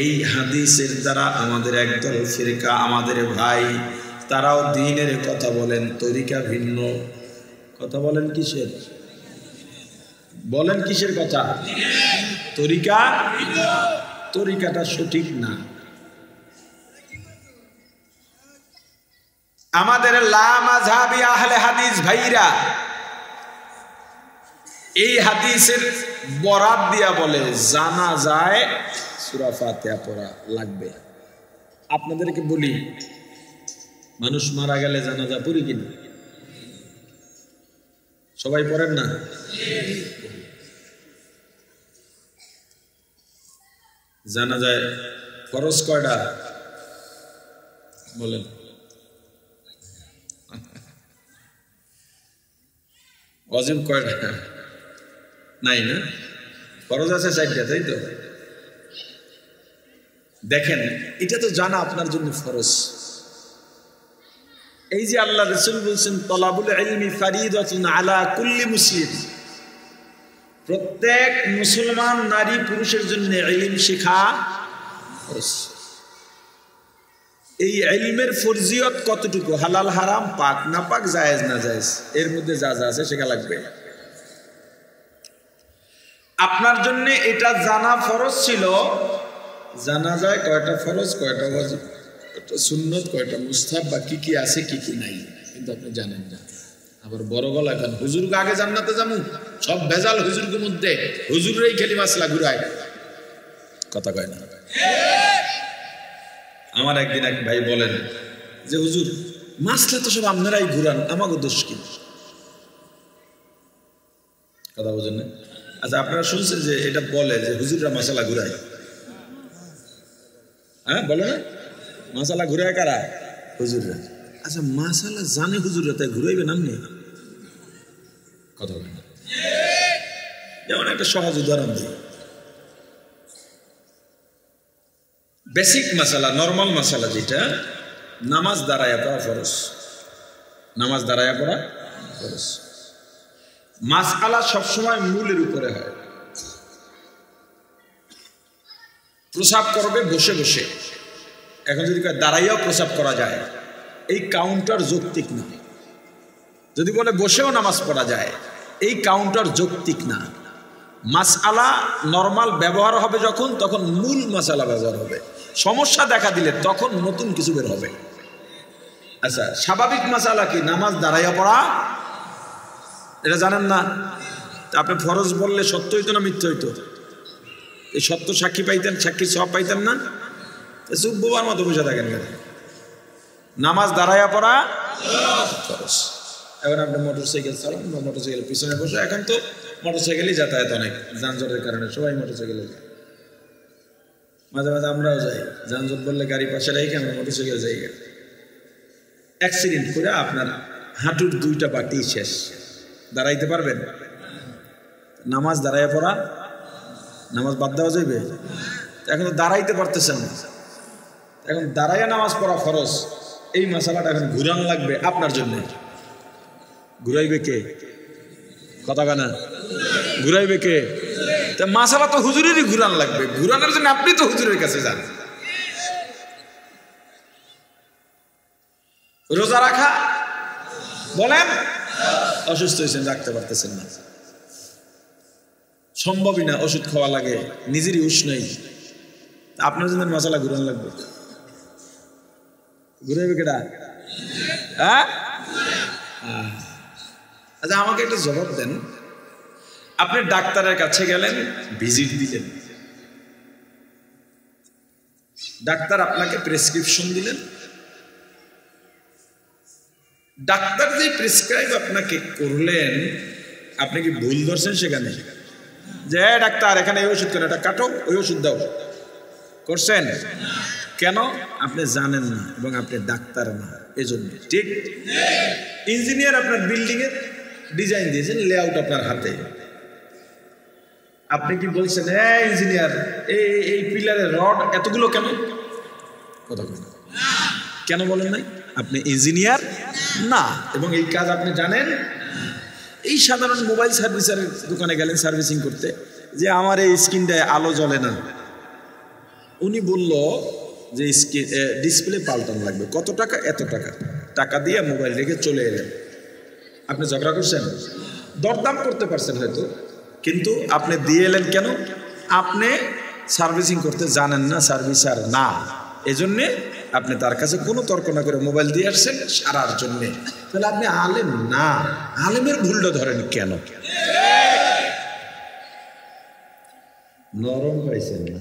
এই হাদিসের দ্বারা আমাদের একদল ফিরকা, আমাদের ভাই, তারাও দ্বীনের কথা বলেন, তরিকা ভিন্ন। কথা বলেন কিসের? বলেন কিসের কথা? তরিকা, তরিকাটা সঠিক না। আমাদের লা মাযহাবি আহলে হাদিস ভাইরা এই হাদিসের বরাত দিয়া বলে জানাজায় সূরা ফাতিহা পড়া লাগবে। আপনাদেরকে বলি, মানুষ মারা গেলে জানাজা পড়ি কিনা? সবাই পড়েন না? জানাজায় ফরজ কয়টা বলেন? ওয়াজিব কয়টা? নাই না? ফরজ আছে 4টা, তাই তো? দেখেন, এটা তো জানা আপনার জন্য ফরজ। এই যে আল্লাহ রাসূল বলছেন তলাবুল ইলমি ফারিদাতুন আলা কুল্লি মুসলিম, প্রত্যেক মুসলমান নারী পুরুষের জন্য ইলম শেখা ফরজ। এই ইলমের ফরজিয়ত কতটুকু? হালাল হারাম, পাক না পাক, জায়েজ না জায়েজ, এর মধ্যে যা যা আছে শেখা লাগবে। আপনার জন্য এটা জানা ফরজ ছিল। জানা যায় কয়টা ফরজ, কয়টা ওয়াজিব, কয়টা সুন্নত, কয়টা মুস্তাহাব, বা কি কি আছে কি কি নাই, কিন্তু আপনি জানেন না। আবার বড় গলা গান, হুজুরকে আগে জান্নাতে যামু, সব ভেজাল হুজুরকে মধ্যে, হুজুরেই খেলি মাসলা ঘুরায়, কথা কয় না। আমার একদিন এক ভাই বলেন যে হুজুর মাসলা তো সব আপনারাই ঘুরান, আমাকে দোষ কি? কথা বোঝেন না? আচ্ছা, আপনারা শুনছেন যে এটা বলে যে হুজুররা মাসালা ঘুরায়? হ্যাঁ, বলে না? মাসালা ঘুরায় কারা? হুজুররা। আচ্ছা, মাসালা জানে হুজুররা, তাই ঘুরাইবে নামনি? কথা বলেন না? যেমন একটা সহজ উদাহরণ দিই, বেসিক মাসালা, নর্মাল মাসালা যেটা, নামাজ দাঁড়ায়া পড়া ফরজ। নামাজ দাঁড়ায়া পড়া ফরজ। মাসআলা সবসময় মূলের উপরে হয়। প্রসাব করবে বসে বসে, এখন যদি দাঁড়াইয়াও প্রসাব করা যায়, এই কাউন্টার যৌক্তিক না। যদি বলে বসেও নামাজ পড়া যায়, এই কাউন্টার যৌক্তিক না। মাসআলা নরমাল ব্যবহার হবে যখন, তখন মূল মাসআলা ব্যবহার হবে। সমস্যা দেখা দিলে তখন নতুন কিছু বের হবে। আচ্ছা, স্বাভাবিক মাসআলা কি? নামাজ দাঁড়াইয়া পড়া, এটা জানেন না? আপনি ফরজ বললে সত্য হইতো না মিথ্যা হইতো? এই সত্য সাক্ষী পাইতেন, সাক্ষী সব পাইতেন না? চুপ বোবার মতো বসে থাকেন কেন? নামাজ দাঁড়াইয়া পড়া ফরজ। এখন আপনি মোটরসাইকেল চালান বা মোটরসাইকেলের পিছনে বসে, এখন তো মোটরসাইকেলই যাতায়াত অনেক, যানজটের কারণে সবাই মোটরসাইকেলে যায়। মাঝে মাঝে আমরাও যাই, যানজট বললে গাড়ি পাশে রেখে আমরা মোটরসাইকেল যাই। অ্যাক্সিডেন্ট করে আপনার হাঁটুর 2টা বাটি শেষ, দাঁড়াইতে পারবেন? নামাজ দাঁড়াইয়া পড়া, নামাজ বাদ দেওয়া যাবে? এখন তো দাঁড়াইতে পারতেছেন না, এখন দাঁড়াইয়া নামাজ পড়া ফরজ। এই মাসালাটা এখন ঘুরান লাগবে আপনার জন্য। ঘুরাইবে কে? কথা কানা, ঘুরাইবে কে? তা মাসালা তো হুজুরেরই ঘুরান লাগবে। ঘুরানোর জন্য আপনি তো হুজুরের কাছে যান। রোজা রাখা বলেন, অসুস্থ হয়েছেন, রাখতে পারতেছেন না, সম্ভবই না, ওষুধ খাওয়া লাগে, নিজেরই হুঁশ নেই, আপনার জন্য মাসালা ঘুরান লাগবে। ঘুরাইবে কেডা? হ্যাঁ? আচ্ছা, আমাকে একটা জবাব দেন। আপনি ডাক্তারের কাছে গেলেন, ভিজিট দিলেন, ডাক্তার আপনাকে প্রেসক্রিপশন দিলেন। ডাক্তার যে প্রেসক্রাইব আপনাকে করলেন, আপনি কি ভুল ধরছেন সেখানে? যে ডাক্তার এখানে এই ওষুধ কেন, এটা কাটো, ওই ওষুধ দাও, করছেন? কেন? আপনি জানেন না এবং আপনি ডাক্তার না, এজন্য। ঠিক? ইঞ্জিনিয়ার আপনার বিল্ডিং এর ডিজাইন দিয়েছেন, লেআউট আপনার হাতে, আপনি কি বলছেন হ্যাঁ ইঞ্জিনিয়ার এই পিলারের রড এতগুলো কেন? কথা বলেন কেন বলেন নাই? আপনি ইঞ্জিনিয়ার না এবং এই কাজ আপনি জানেন। এই সাধারণ মোবাইল সার্ভিসের দোকানে গেলেন সার্ভিসিং করতে, যে আমার এই স্ক্রিনটায় আলো জ্বলে না, উনি বলল যে ডিসপ্লে পাল্টানো লাগবে, কত টাকা? এত টাকা। টাকা দিয়ে মোবাইল রেখে চলে এলেন। আপনি ঝগড়া করছেন, দরদাম করতে পারছেন হয়তো, কিন্তু আপনি দিয়ে এলেন কেন? আপনি সার্ভিসিং করতে জানেন না, সার্ভিসার না, এজন্যে আপনি তার কাছে কোনো তর্ক না করে মোবাইল দিয়ে আসছেন সারার জন্যে। তাহলে আপনি আলেম না, আলেমের ভুলটা ধরেন কেন? নরম পাইছেন না?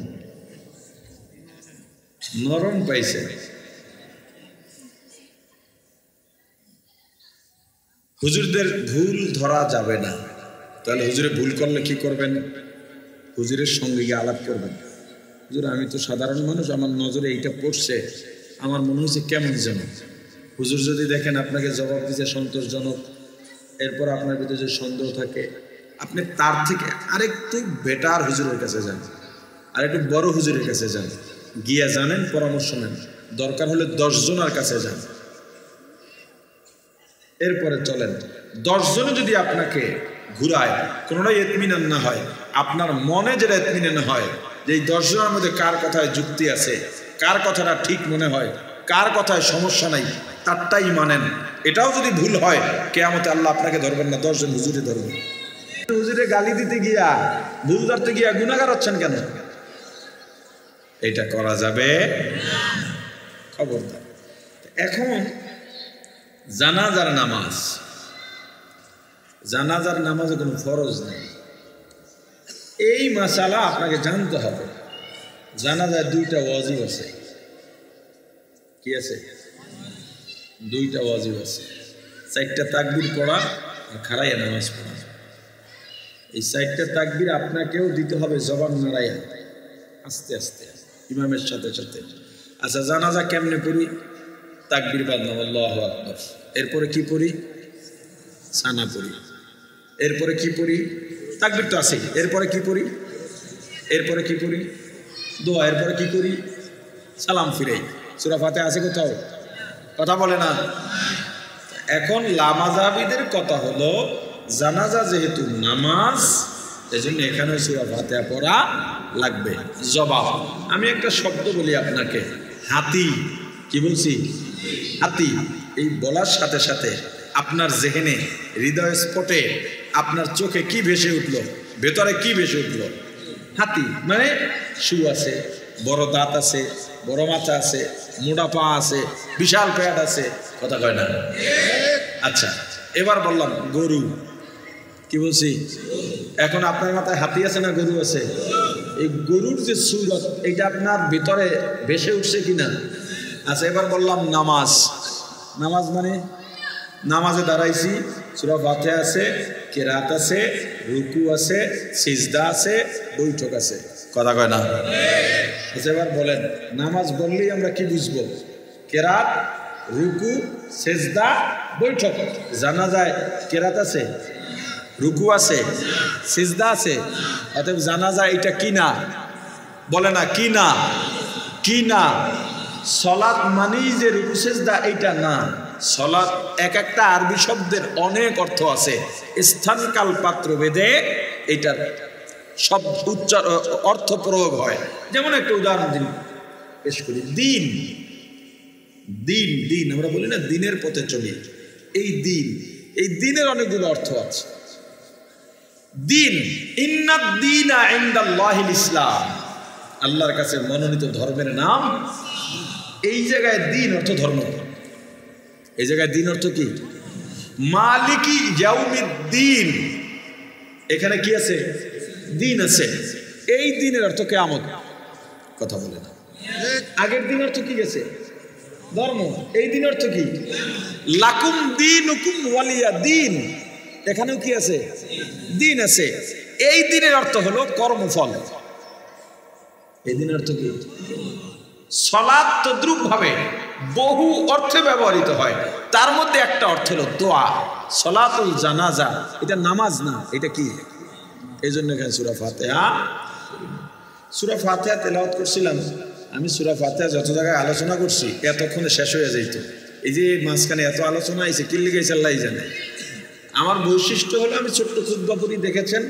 নরম পাইছেন। হুজুরদের ভুল ধরা যাবে না। তাহলে হুজুরে ভুল করলে কি করবেন? হুজুরের সঙ্গে গিয়ে আলাপ করবেন। হুজুর আমি তো সাধারণ মানুষ, আমার নজরে এইটা পড়ছে, আমার মনে হচ্ছে কেমন যেন। হুজুর যদি দেখেন আপনাকে জবাব দিতে সন্তোষজনক, এরপর আপনার ভিতরে যদি সন্দেহ থাকে, আপনি তার থেকে আরেকটু বেটার হুজুরের কাছে যান, আরেকটু বড় হুজুরের কাছে যান, গিয়া জানেন, পরামর্শ নেন, দরকার হলে 10 জনের কাছে যান, এরপরে চলেন। 10 জনে যদি আপনাকে ঘুরায়, কোনোটাই এতমিনান না হয়, আপনার মনে যেটা এতমিনান হয় যে এই 10 জনের মধ্যে কার কথায় যুক্তি আছে, কার কথাটা ঠিক মনে হয়, কার কথায় সমস্যা নাই, তারটাই মানেন। এটাও যদি ভুল হয়, কিয়ামতে আল্লাহ আপনাকে ধরবেন না, 10 জন হুজুরে ধরবেন। হুজুরে গালি দিতে গিয়া, ভুল ধরতে গিয়া গুনাহগার হচ্ছেন কেন? এটা করা যাবে খবরদার। এখন জানাজার নামাজ, জানাজার নামাজে কোনো ফরজ নেই, এই মাসালা আপনাকে জানতে হবে। জানাজার 2টা ওয়াজিব আছে। কি আছে? 2টা ওয়াজিব আছে। 4টা তাকবীর পড়া আর খাড়াইয়া নামাজ পড়া। এই 4টা তাকবীর আপনাকেও দিতে হবে জবান নাড়াইয়া, আস্তে আস্তে, ইমামের সাথে সাথে। আচ্ছা, জানাজা কেমনে পড়ি? তাকবীর বাদ না, আল্লাহু আকবার। এরপরে কি পড়ি? সানা পড়ি। এরপরে কি পড়ি? তাকবীর তো আছে। এরপরে কি পড়ি? এরপরে কি পড়ি? দোয়া। এরপরে কি করি? সালাম ফিরাই। সূরা ফাতিহা আছে কোথাও? কথা বলে না। এখন লামাজাবিদের কথা হলো, জানাজা যেহেতু নামাজ, এজন্য এখানে সূরা ফাতিহা পড়া লাগবে। জবাব, আমি একটা শব্দ বলি আপনাকে, হাতি। কি বলছি? হাতি। এই বলার সাথে সাথে আপনার জেহেনে, হৃদয় স্পটে, আপনার চোখে কি ভেসে উঠলো, ভেতরে কি ভেসে উঠলো? হাতি মানে শু আছে, বড় দাঁত আছে, বড় মাথা আছে, মোটা পা আছে, বিশাল পেট আছে। কথা কয় না? আচ্ছা, এবার বললাম গরু। কি বলছি? এখন আপনার মাথায় হাতি আছে না গরু আছে? এই গরুর যে সুরত, এটা আপনার ভিতরে ভেসে উঠছে কিনা? আচ্ছা, এবার বললাম নামাজ। নামাজ মানে নামাজে দাঁড়াইছি, সূরা ফাতিহা আছে, কেরাত আছে, রুকু আছে, সিজদা আছে, বৈঠক আছে। কথা কয় না? আচ্ছা, এবার বলেন নামাজ বললেই আমরা কি বুঝবো? কেরাত, রুকু, সিজদা, বৈঠক। জানাজায় কেরাত আছে, রুকু আছে, সিজদা আছে, অতএব জানাজা এটা কি না? বলে না কি না? কি না? সলাত মানেই যে রুকু সিজদা, এইটা না। সলাত এক একটা আরবি শব্দের অনেক অর্থ আছে, স্থানকাল পাত্র ভেদে এইটার সব অর্থ প্রয়োগ হয়। যেমন একটা উদাহরণ দিন পেশ করি। দিন, দিন, দিন আমরা বলি না দিনের পথে চলি। এই দিন, এই দিনের অনেকগুলো অর্থ আছে। দিন, ইন্নাদ দীনা ইনদাল্লাহিল ইসলাম, আল্লাহর কাছে মনোনীত ধর্মের নাম। এই জায়গায় দিন অর্থ ধর্ম। এই জায়গায় দিন অর্থ কি? মালিকি ইয়াউমিদ্দিন। এখানে কি আছে? দিন আছে। এই দিনের অর্থ কিয়ামত। কথা বলে না। আগের দিন অর্থ কি গেছে? ধর্ম। এই দিন অর্থ কি? লাকুম দীনুকুম ওয়ালিয়া দিন। এখানেও কি আছে? দিন আছে। এই দিনের অর্থ হলো কর্মফল। এই দিনের অর্থ কি? সালাত তদ্রুপ ভাবে বহু অর্থে ব্যবহৃত হয়, তার মধ্যে একটা অর্থ হলো দোয়া। সালাতুল জানাজা, এটা নামাজ না, এটা কি? এই জন্য এখানে সূরা ফাতিহা। সূরা ফাতিহা তেলাওয়াত করছিলাম আমি। সূরা ফাতিহা যত জায়গায় আলোচনা করছি এতক্ষণে শেষ হয়ে যাইত। এই যে মাঝখানে এত আলোচনা হয়েছে, কি লিখেছে আল্লাহ জানে। আমার বৈশিষ্ট্য হলো আমি ছোট্ট খুতবা পড়ি, দেখেছেন।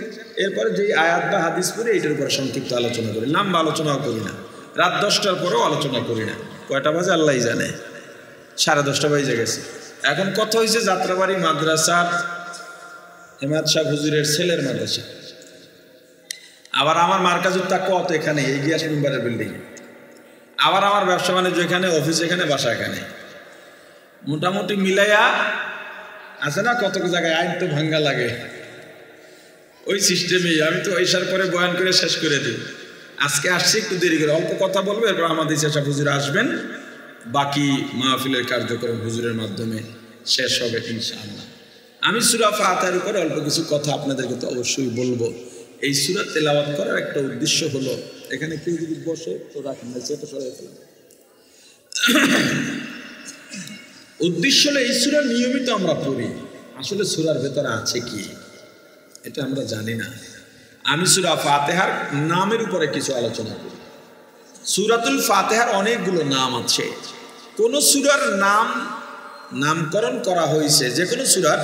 এরপরে যেই আয়াত বা হাদিস পড়ি এটার উপর সংক্ষিপ্ত আলোচনা করি, লম্বা আলোচনাও করি না। রাত 10টার পরেও আলোচনা করি না। কয়টা বাজে আল্লাহ জানে, 10:30 বেজে গেছে। এখন কথা হয়েছে যাত্রাবাড়ি মাদ্রাসার হেমাদ শাহ হুজুরের ছেলের মাদ্রাসা। আবার আমার মার্কাজুর তা কত এখানে এই গিয়াস মেম্বারের বিল্ডিং। আবার আমার ব্যবসা বাণিজ্য এখানে, অফিস এখানে, বাসা এখানে। মোটামুটি মিলাইয়া আছে না কত জায়গায় আইন তো ভাঙ্গা লাগে। ওই সিস্টেমেই আমি তো ঈশার পরে বয়ান করে শেষ করে দিই। আজকে আসছি একটু দেরি করে, অল্প কথা বলবো, এরপর আমাদের শেষা হুজুর আসবেন, বাকি মাহফিলের কার্যক্রম হুজুরের মাধ্যমে শেষ হবে ইনশাআল্লাহ। আমি সূরা ফাতিহার উপর অল্প কিছু কথা আপনাদেরকে তো অবশ্যই বলবো। এই সূরা তেলাওয়াত করার একটা উদ্দেশ্য হলো, এখানে কেউ যদি বসে তো রাখেন না, সেটা সরাই ফেলেন। উদ্দেশ্য হলো এই সূরা নিয়মিত আমরা পড়ি। আসলে সূরার ভেতরে আছে কি এটা আমরা জানি না। আমি সূরা ফাতিহার নামের উপরে কিছু আলোচনা করি। সূরাতুল ফাতিহার অনেকগুলো নাম আছে। কোন সূরার নামকরণ করা হয়েছে, যে কোনো সূরার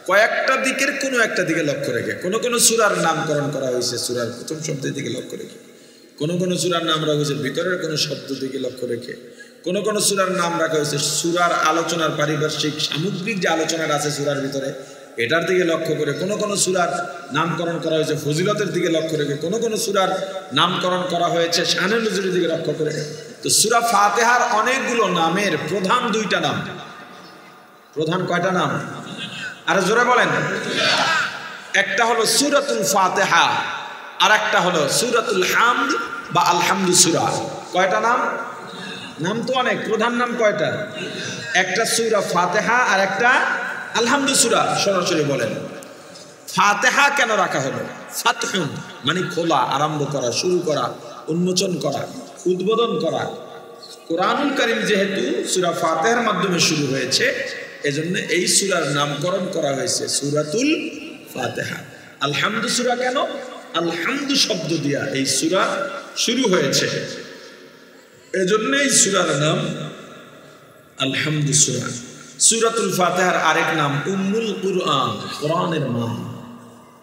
কয়েকটা দিকের কোনো একটা দিকে লক্ষ্য রেখে। কোন সূরার নামকরণ করা হয়েছে সূরার প্রথম শব্দের দিকে লক্ষ্য রেখে। কোন সূরার নাম রাখা হয়েছে ভিতরের কোনো শব্দ দিকে লক্ষ্য রেখে। কোন সূরার নাম রাখা হয়েছে সূরার আলোচনার পারিপার্শ্বিক সামগ্রিক যে আলোচনাটা আছে সূরার ভিতরে এটার দিকে লক্ষ্য করে। কোন সূরার নামকরণ করা হয়েছে ফজিলতের দিকে লক্ষ্য রেখে। কোন সূরার নামকরণ করা হয়েছে শানে নুজুলের দিকে লক্ষ্য করে। তো সূরা ফাতিহার অনেকগুলো নামের প্রধান 2টা নাম। প্রধান কয়টা নাম? আরে জোরে বলেন। একটা হলো সূরাতুল ফাতিহা, আর একটা হলো সূরাতুল হামদ বা আলহামদু সূরা। কয়টা নাম? নাম তো অনেক, প্রধান নাম কয়টা? একটা সূরা ফাতিহা আর একটা আলহামদু সূরা। সরাসরি বলেন ফাতিহা কেন রাখা হলো? ফাতহুন মানে খোলা, আরম্ভ করা, শুরু করা, উন্মোচন করা, উদ্বোধন করা। কোরআনুল কারীম যেহেতু সূরা ফাতিহার মাধ্যমে শুরু হয়েছে, এজন্য এই সূরার নামকরণ করা হয়েছে সূরাতুল ফাতিহা। আলহামদু সূরা কেন? আলহামদু শব্দ দিয়া এই সূরা শুরু হয়েছে, এজন্য এই সূরার নাম আলহামদু সূরা। সূরাতুল ফাতিহার আরেক নাম উম্মুল কুরআন, কোরআনের মা।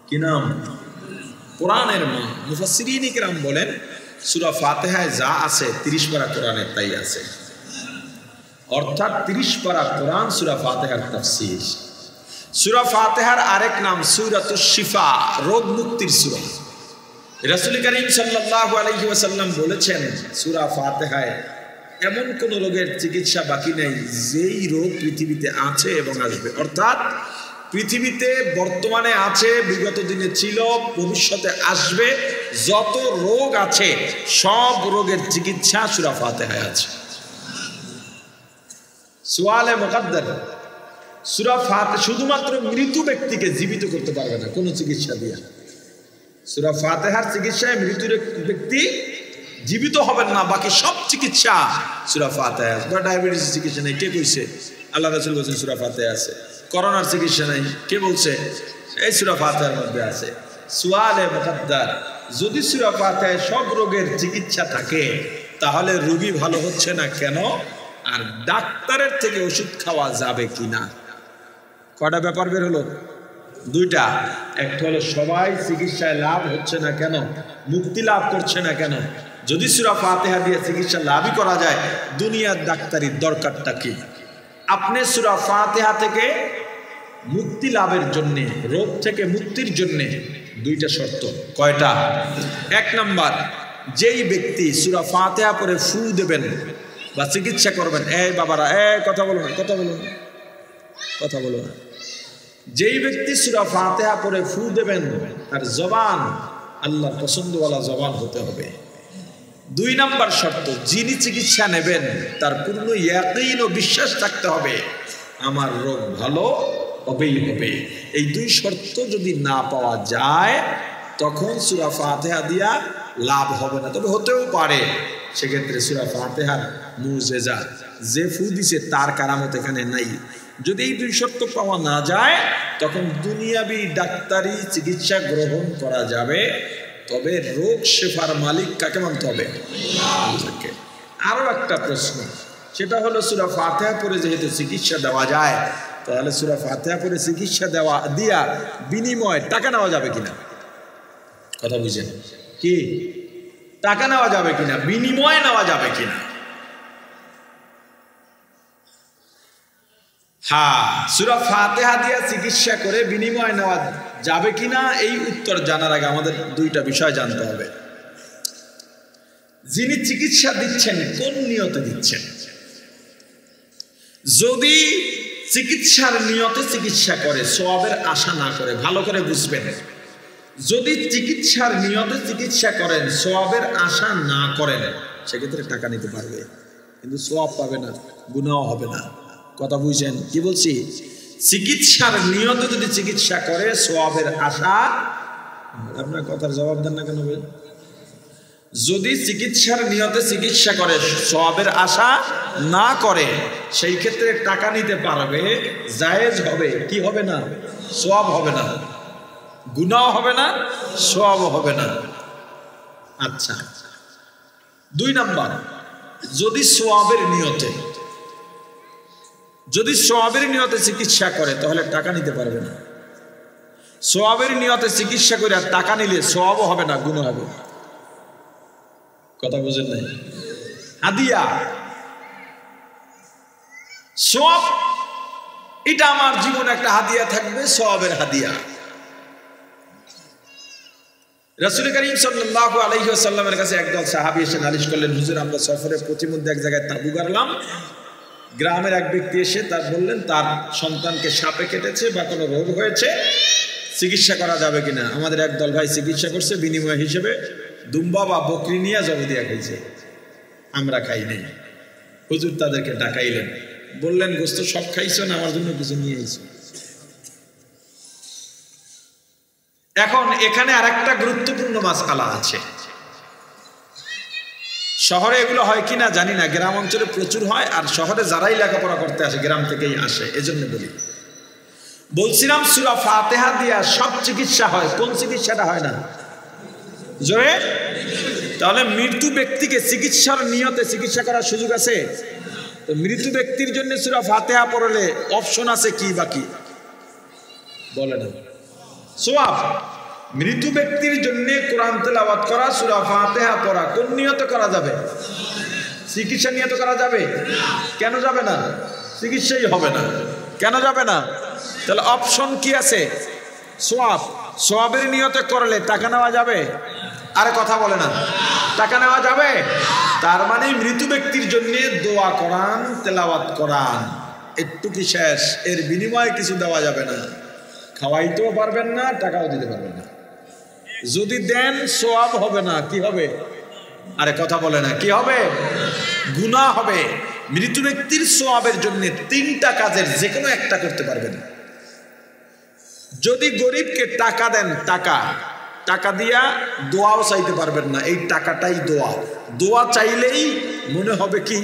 কি নাম? কোরআনের মা। মুফাসসিরিন ইকরাম বলেন সূরা ফাতিহায় যা আছে 30 পারা কোরআনের তাই আছে। অর্থাৎ 30 পারা কোরআন সূরা ফাতিহার তাফসীর। সূরা ফাতিহার আরেক নাম সূরাতুশ শিফা, রোগ মুক্তির সূরা। রাসূল কারীম সাল্লাল্লাহু আলাইহি ওয়াসাল্লাম বলেছেন সূরা ফাতিহায় এমন কোন রোগের চিকিৎসা বাকি নেই যেই রোগ পৃথিবীতে আছে এবং আসবে। অর্থাৎ পৃথিবীতে বর্তমানে আছে, বিগত দিনে ছিল, ভবিষ্যতে আসবে, যত রোগ আছে সব রোগের চিকিৎসা সূরা ফাতিহায় আছে। সুয়ালে মুকাদ্দার, সূরা ফাতিহা শুধুমাত্র মৃত্যু ব্যক্তিকে জীবিত করতে পারবে না কোনো চিকিৎসা দিয়ে। সূরা ফাতিহার চিকিৎসায় মৃত্যু ব্যক্তি জীবিত হবেন না, বাকি সব চিকিৎসা সূরা ফাতিহায় আছে। ডায়াবেটিসের চিকিৎসা নেই, কে কইছে? আল্লাহ রাসূল বলেছেন সূরা ফাতিহায় আছে। করোনার চিকিৎসা নেই, কে বলছে? এই সূরা ফাতিহার মধ্যে আছে। সুয়ালে মুকাদ্দার, যদি সূরা ফাতিহায় সব রোগের চিকিৎসা থাকে তাহলে রোগী ভালো হচ্ছে না কেন, আর ডাক্তারের থেকে ওষুধ খাওয়া যাবে কিনা? কয়টা ব্যাপার বের হলো? 2টা। একটা হলো সবাই চিকিৎসায় লাভ হচ্ছে না কেন, মুক্তি লাভ করছে না কেন। যদি সূরা ফাতিহা দিয়ে চিকিৎসা লাভই করা যায়, দুনিয়ার ডাক্তারির দরকারটা কি? আপনি সূরা ফাতিহা থেকে মুক্তি লাভের জন্যে, রোগ থেকে মুক্তির জন্যে 2টা শর্ত। কয়টা? 1 নাম্বার, যেই ব্যক্তি সূরা ফাতিহা পড়ে ফু দেবেন বা চিকিৎসা করবেন, এই বাবারা কথা বলো না, কথা বলো না, কথা বলো না। যেই ব্যক্তি সূরা ফাতিহা পড়ে ফু দেবেন তার জবান আল্লাহর পছন্দওয়ালা জবান হতে হবে। 2 নাম্বার শর্ত, যিনি চিকিৎসা নেবেন তার পূর্ণ ইয়াকিন ও বিশ্বাস থাকতে হবে আমার রোগ ভালো হবেই হবে। এই 2 শর্ত যদি না পাওয়া যায় তখন সূরা ফাতিহা দিয়া লাভ হবে না। তবে হতেও পারে সেক্ষেত্রে সূরা ফাতিহার মুজিজা, যে ফু দিছে তার কারামত এখানে নাই, যদি এই দুই শর্ত পাওয়া না যায় তখন দুনিয়াবি ডাক্তারি চিকিৎসা গ্রহণ করা যাবে, তবে রোগ শেফার মালিক কাকে মানতে হবে? আল্লাহকে। আরো একটা প্রশ্ন, সেটা হলো সূরা ফাতিহা পড়ে যেহেতু চিকিৎসা দেওয়া যায়, তাহলে সূরা ফাতিহা পড়ে চিকিৎসা দিয়া বিনিময়ে টাকা নেওয়া যাবে কিনা? কথা বুঝেন কি? টাকা নেওয়া যাবে কিনা, বিনিময়ে নেওয়া যাবে কিনা? হ্যাঁ, সূরা ফাতিহা দিয়া চিকিৎসা করে বিনিময় নেওয়া যাবে কিনা, এই উত্তর জানার আগে আমাদের দুইটা বিষয় জানতে হবে। যিনি চিকিৎসা দিচ্ছেন কোন নিয়তে দিচ্ছেন? যদি চিকিৎসার নিয়তে চিকিৎসা করে, সওয়াবের আশা না করে, ভালো করে বুঝবেন, যদি চিকিৎসার নিয়তে চিকিৎসা করেন, সওয়াবের আশা না করেন, সেক্ষেত্রে টাকা নিতে পারবে, কিন্তু সওয়াব পাবে না, গুনাহ হবে না। কথা বুঝছেন কি বলছি? চিকিৎসার নিয়তে যদি চিকিৎসা করে, সওয়াবের আশা, আপনার কথার জবাব দেন না কেন? যদি চিকিৎসার নিয়তে চিকিৎসা করে, সওয়াবের আশা না করে, সেই ক্ষেত্রে টাকা নিতে পারবে, জায়েজ হবে, কি হবে না? সওয়াব হবে না, গুনাহ হবে না, সওয়াব হবে না। আচ্ছা, 2 নাম্বার, যদি সওয়াবের নিয়তে চিকিৎসা করে তাহলে টাকা নিতে পারবে না। সওয়াবের নিয়তে চিকিৎসা করে আর টাকা নিলে সওয়াবও হবে না, গুনাহ হবে। কথা বুঝেন নাই? হাদিয়া, সওয়াব, এটা আমার জীবনে একটা হাদিয়া থাকবে, সওয়াবের হাদিয়া। রাসূল করিম সাল্লাল্লাহু আলাইহি ওয়াসাল্লামের কাছে একদল সাহাবী এসে নালিশ করলেন, হুজুর আমরা সফরে প্রতিমধ্যে এক জায়গায় তাঁবু গাড়লাম, গ্রামের এক ব্যক্তি এসে তার বললেন তার সন্তানকে সাপে কেটেছে বা কোনো রোগ হয়েছে, চিকিৎসা করা যাবে কিনা। আমাদের একদল ভাই চিকিৎসা করছে, বিনিময় হিসেবে দুম্বা বা বকরি নিয়ে জব দিয়া খাইছে, আমরা খাই নাই। হুজুর তাদেরকে ডাকাইলেন, বললেন গোস্ত সব খাইছো না, আমার জন্য কিছু নিয়ে আইছো। এখন এখানে আরেকটা গুরুত্বপূর্ণ মাসআলা আছে। শহরে এগুলো হয় কিনা জানি না, গ্রাম অঞ্চলে প্রচুর হয়, আর শহরে যারাই লেখাপড়া করতে আসে গ্রাম থেকেই আসে, এজন্য বলছিলাম সূরা ফাতিহা দিয়া সব চিকিৎসা হয়, কোন চিকিৎসাটা হয় না? জোরে। তাহলে মৃত্যু ব্যক্তিকে চিকিৎসার নিয়তে চিকিৎসা করার সুযোগ আছে? তো মৃত্যু ব্যক্তির জন্য সূরা ফাতিহা পড়লে অপশন আছে কি বাকি বলে না? সওয়াব। মৃত ব্যক্তির জন্য কোরআন তেলাওয়াত করা, সূরা ফাতিহা পড়া কোন নিয়তে করা যাবে? চিকিৎসা নিয়তে করা যাবে? কেন যাবে না? চিকিৎসাই হবে না, কেন যাবে না? তাহলে অপশন কি আছে? সওয়াব। সওয়াবের নিয়তে করলে টাকা নেওয়া যাবে? আরে কথা বলে না, টাকা নেওয়া যাবে। তার মানে মৃত ব্যক্তির জন্য দোয়া কোরআন তেলাওয়াত কোরআন একটু কি শেষ, এর বিনিময়ে কিছু দেওয়া যাবে না, খাওয়াইতেও পারবেন না, টাকাও দিতে পারবেন না। যদি দেন সওয়াব হবে না, কি হবে? আরে কথা বলে না, কি হবে? গুনাহ হবে। মৃত ব্যক্তির সওয়াবের জন্য 3টা কাজের যে কোনো একটা করতে পারবেন। যদি গরিবকে টাকা দেন, টাকা দিয়া দোয়াও চাইতে পারবেন না, এই টাকাটাই দোয়া। দোয়া চাইলেই মনে হবে কি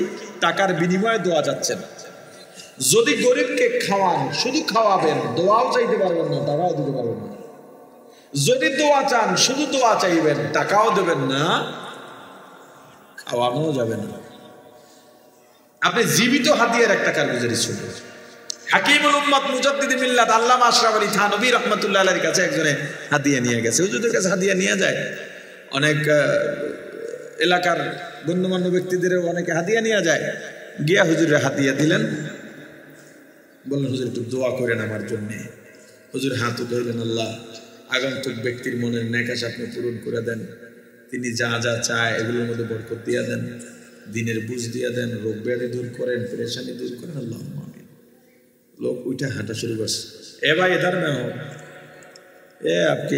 টাকার বিনিময়ে দোয়া যাচ্ছেন। যদি গরিবকে খাওয়ান, শুধু খাওয়াবেন, দোয়াও চাইতে পারবেন না, টাকাও দিতে পারবেন না। যদি দোয়া চান, শুধু দোয়া চাইবেন, টাকাও দেবেন না, খাওয়ানো যাবে না। আপনি জীবিত হাদিয়ার একটা কারগুজারি শুনবেন। হাকিমুল উম্মত মুজাদ্দিদে মিল্লাত আল্লামা আশরাফ আলী থানভী রাহমাতুল্লাহ আলাইহির কাছে একজনে হাদিয়া নিয়ে গেছে। হুজুরদের কাছে হাদিয়া নিয়ে যায়, অনেক এলাকার গণ্যমান্য ব্যক্তিদেরও অনেকে হাদিয়া নিয়ে যায়। গিয়া হুজুরের হাদিয়া দিলেন, বললেন হুজুর একটু দোয়া করেন আমার জন্যে। হুজুর হাত উঠাইলেন, আল্লাহ আগন্তুক ব্যক্তির মনের নেক আশা আপনি পূরণ করে দেন, তিনি যা যা চায় এগুলোর মধ্যে বরকত দিয়া দেন, দিনের বুঝ দিয়া দেন, রোগ ব্যাধি দূর করেন, পেরেশানি দূর করেন, আল্লাহ আমিন। লোক উঠে হাঁটা শুরু করছে। এ ভাই এধার মে হো, এ আপনি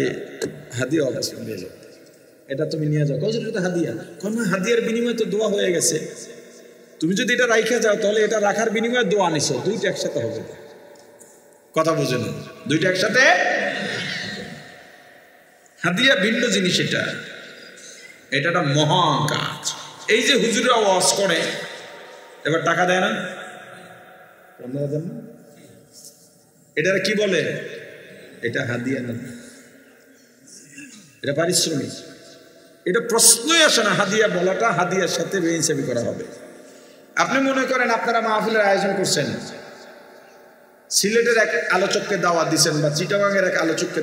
হাদিয়া অবস্থা নিয়ে যাও, এটা তুমি নিয়ে যাও। হুজুর এটা হাদিয়া, কোন হাদিয়ার বিনিময়ে তো দোয়া হয়ে গেছে, তুমি যদি এটা রাইখা যাও তাহলে এটা রাখার বিনিময়ে দোয়া নিছো, দুইটা একসাথে হবে। কথা বুঝেন, দুইটা একসাথে। হাদিয়া ভিন্ন জিনিস, এটা একটা মহান কাজ। এই যে হুজুররা ওয়াজ করে, এবার টাকা দেয় না, আপনারা দেন না? এটার কি বলে? এটা হাদিয়া না, এটা পারিশ্রমিক। এটা প্রশ্নই আসে না হাদিয়া বলাটা, হাদিয়ার সাথে বেইনসাফি করা হবে। আপনি মনে করেন আপনারা মাহফিলের আয়োজন করছেন, সিলেটের এক আলোচককে দাওয়াত দিচ্ছেন বা চিটাগাংয়ের এক আলোচককে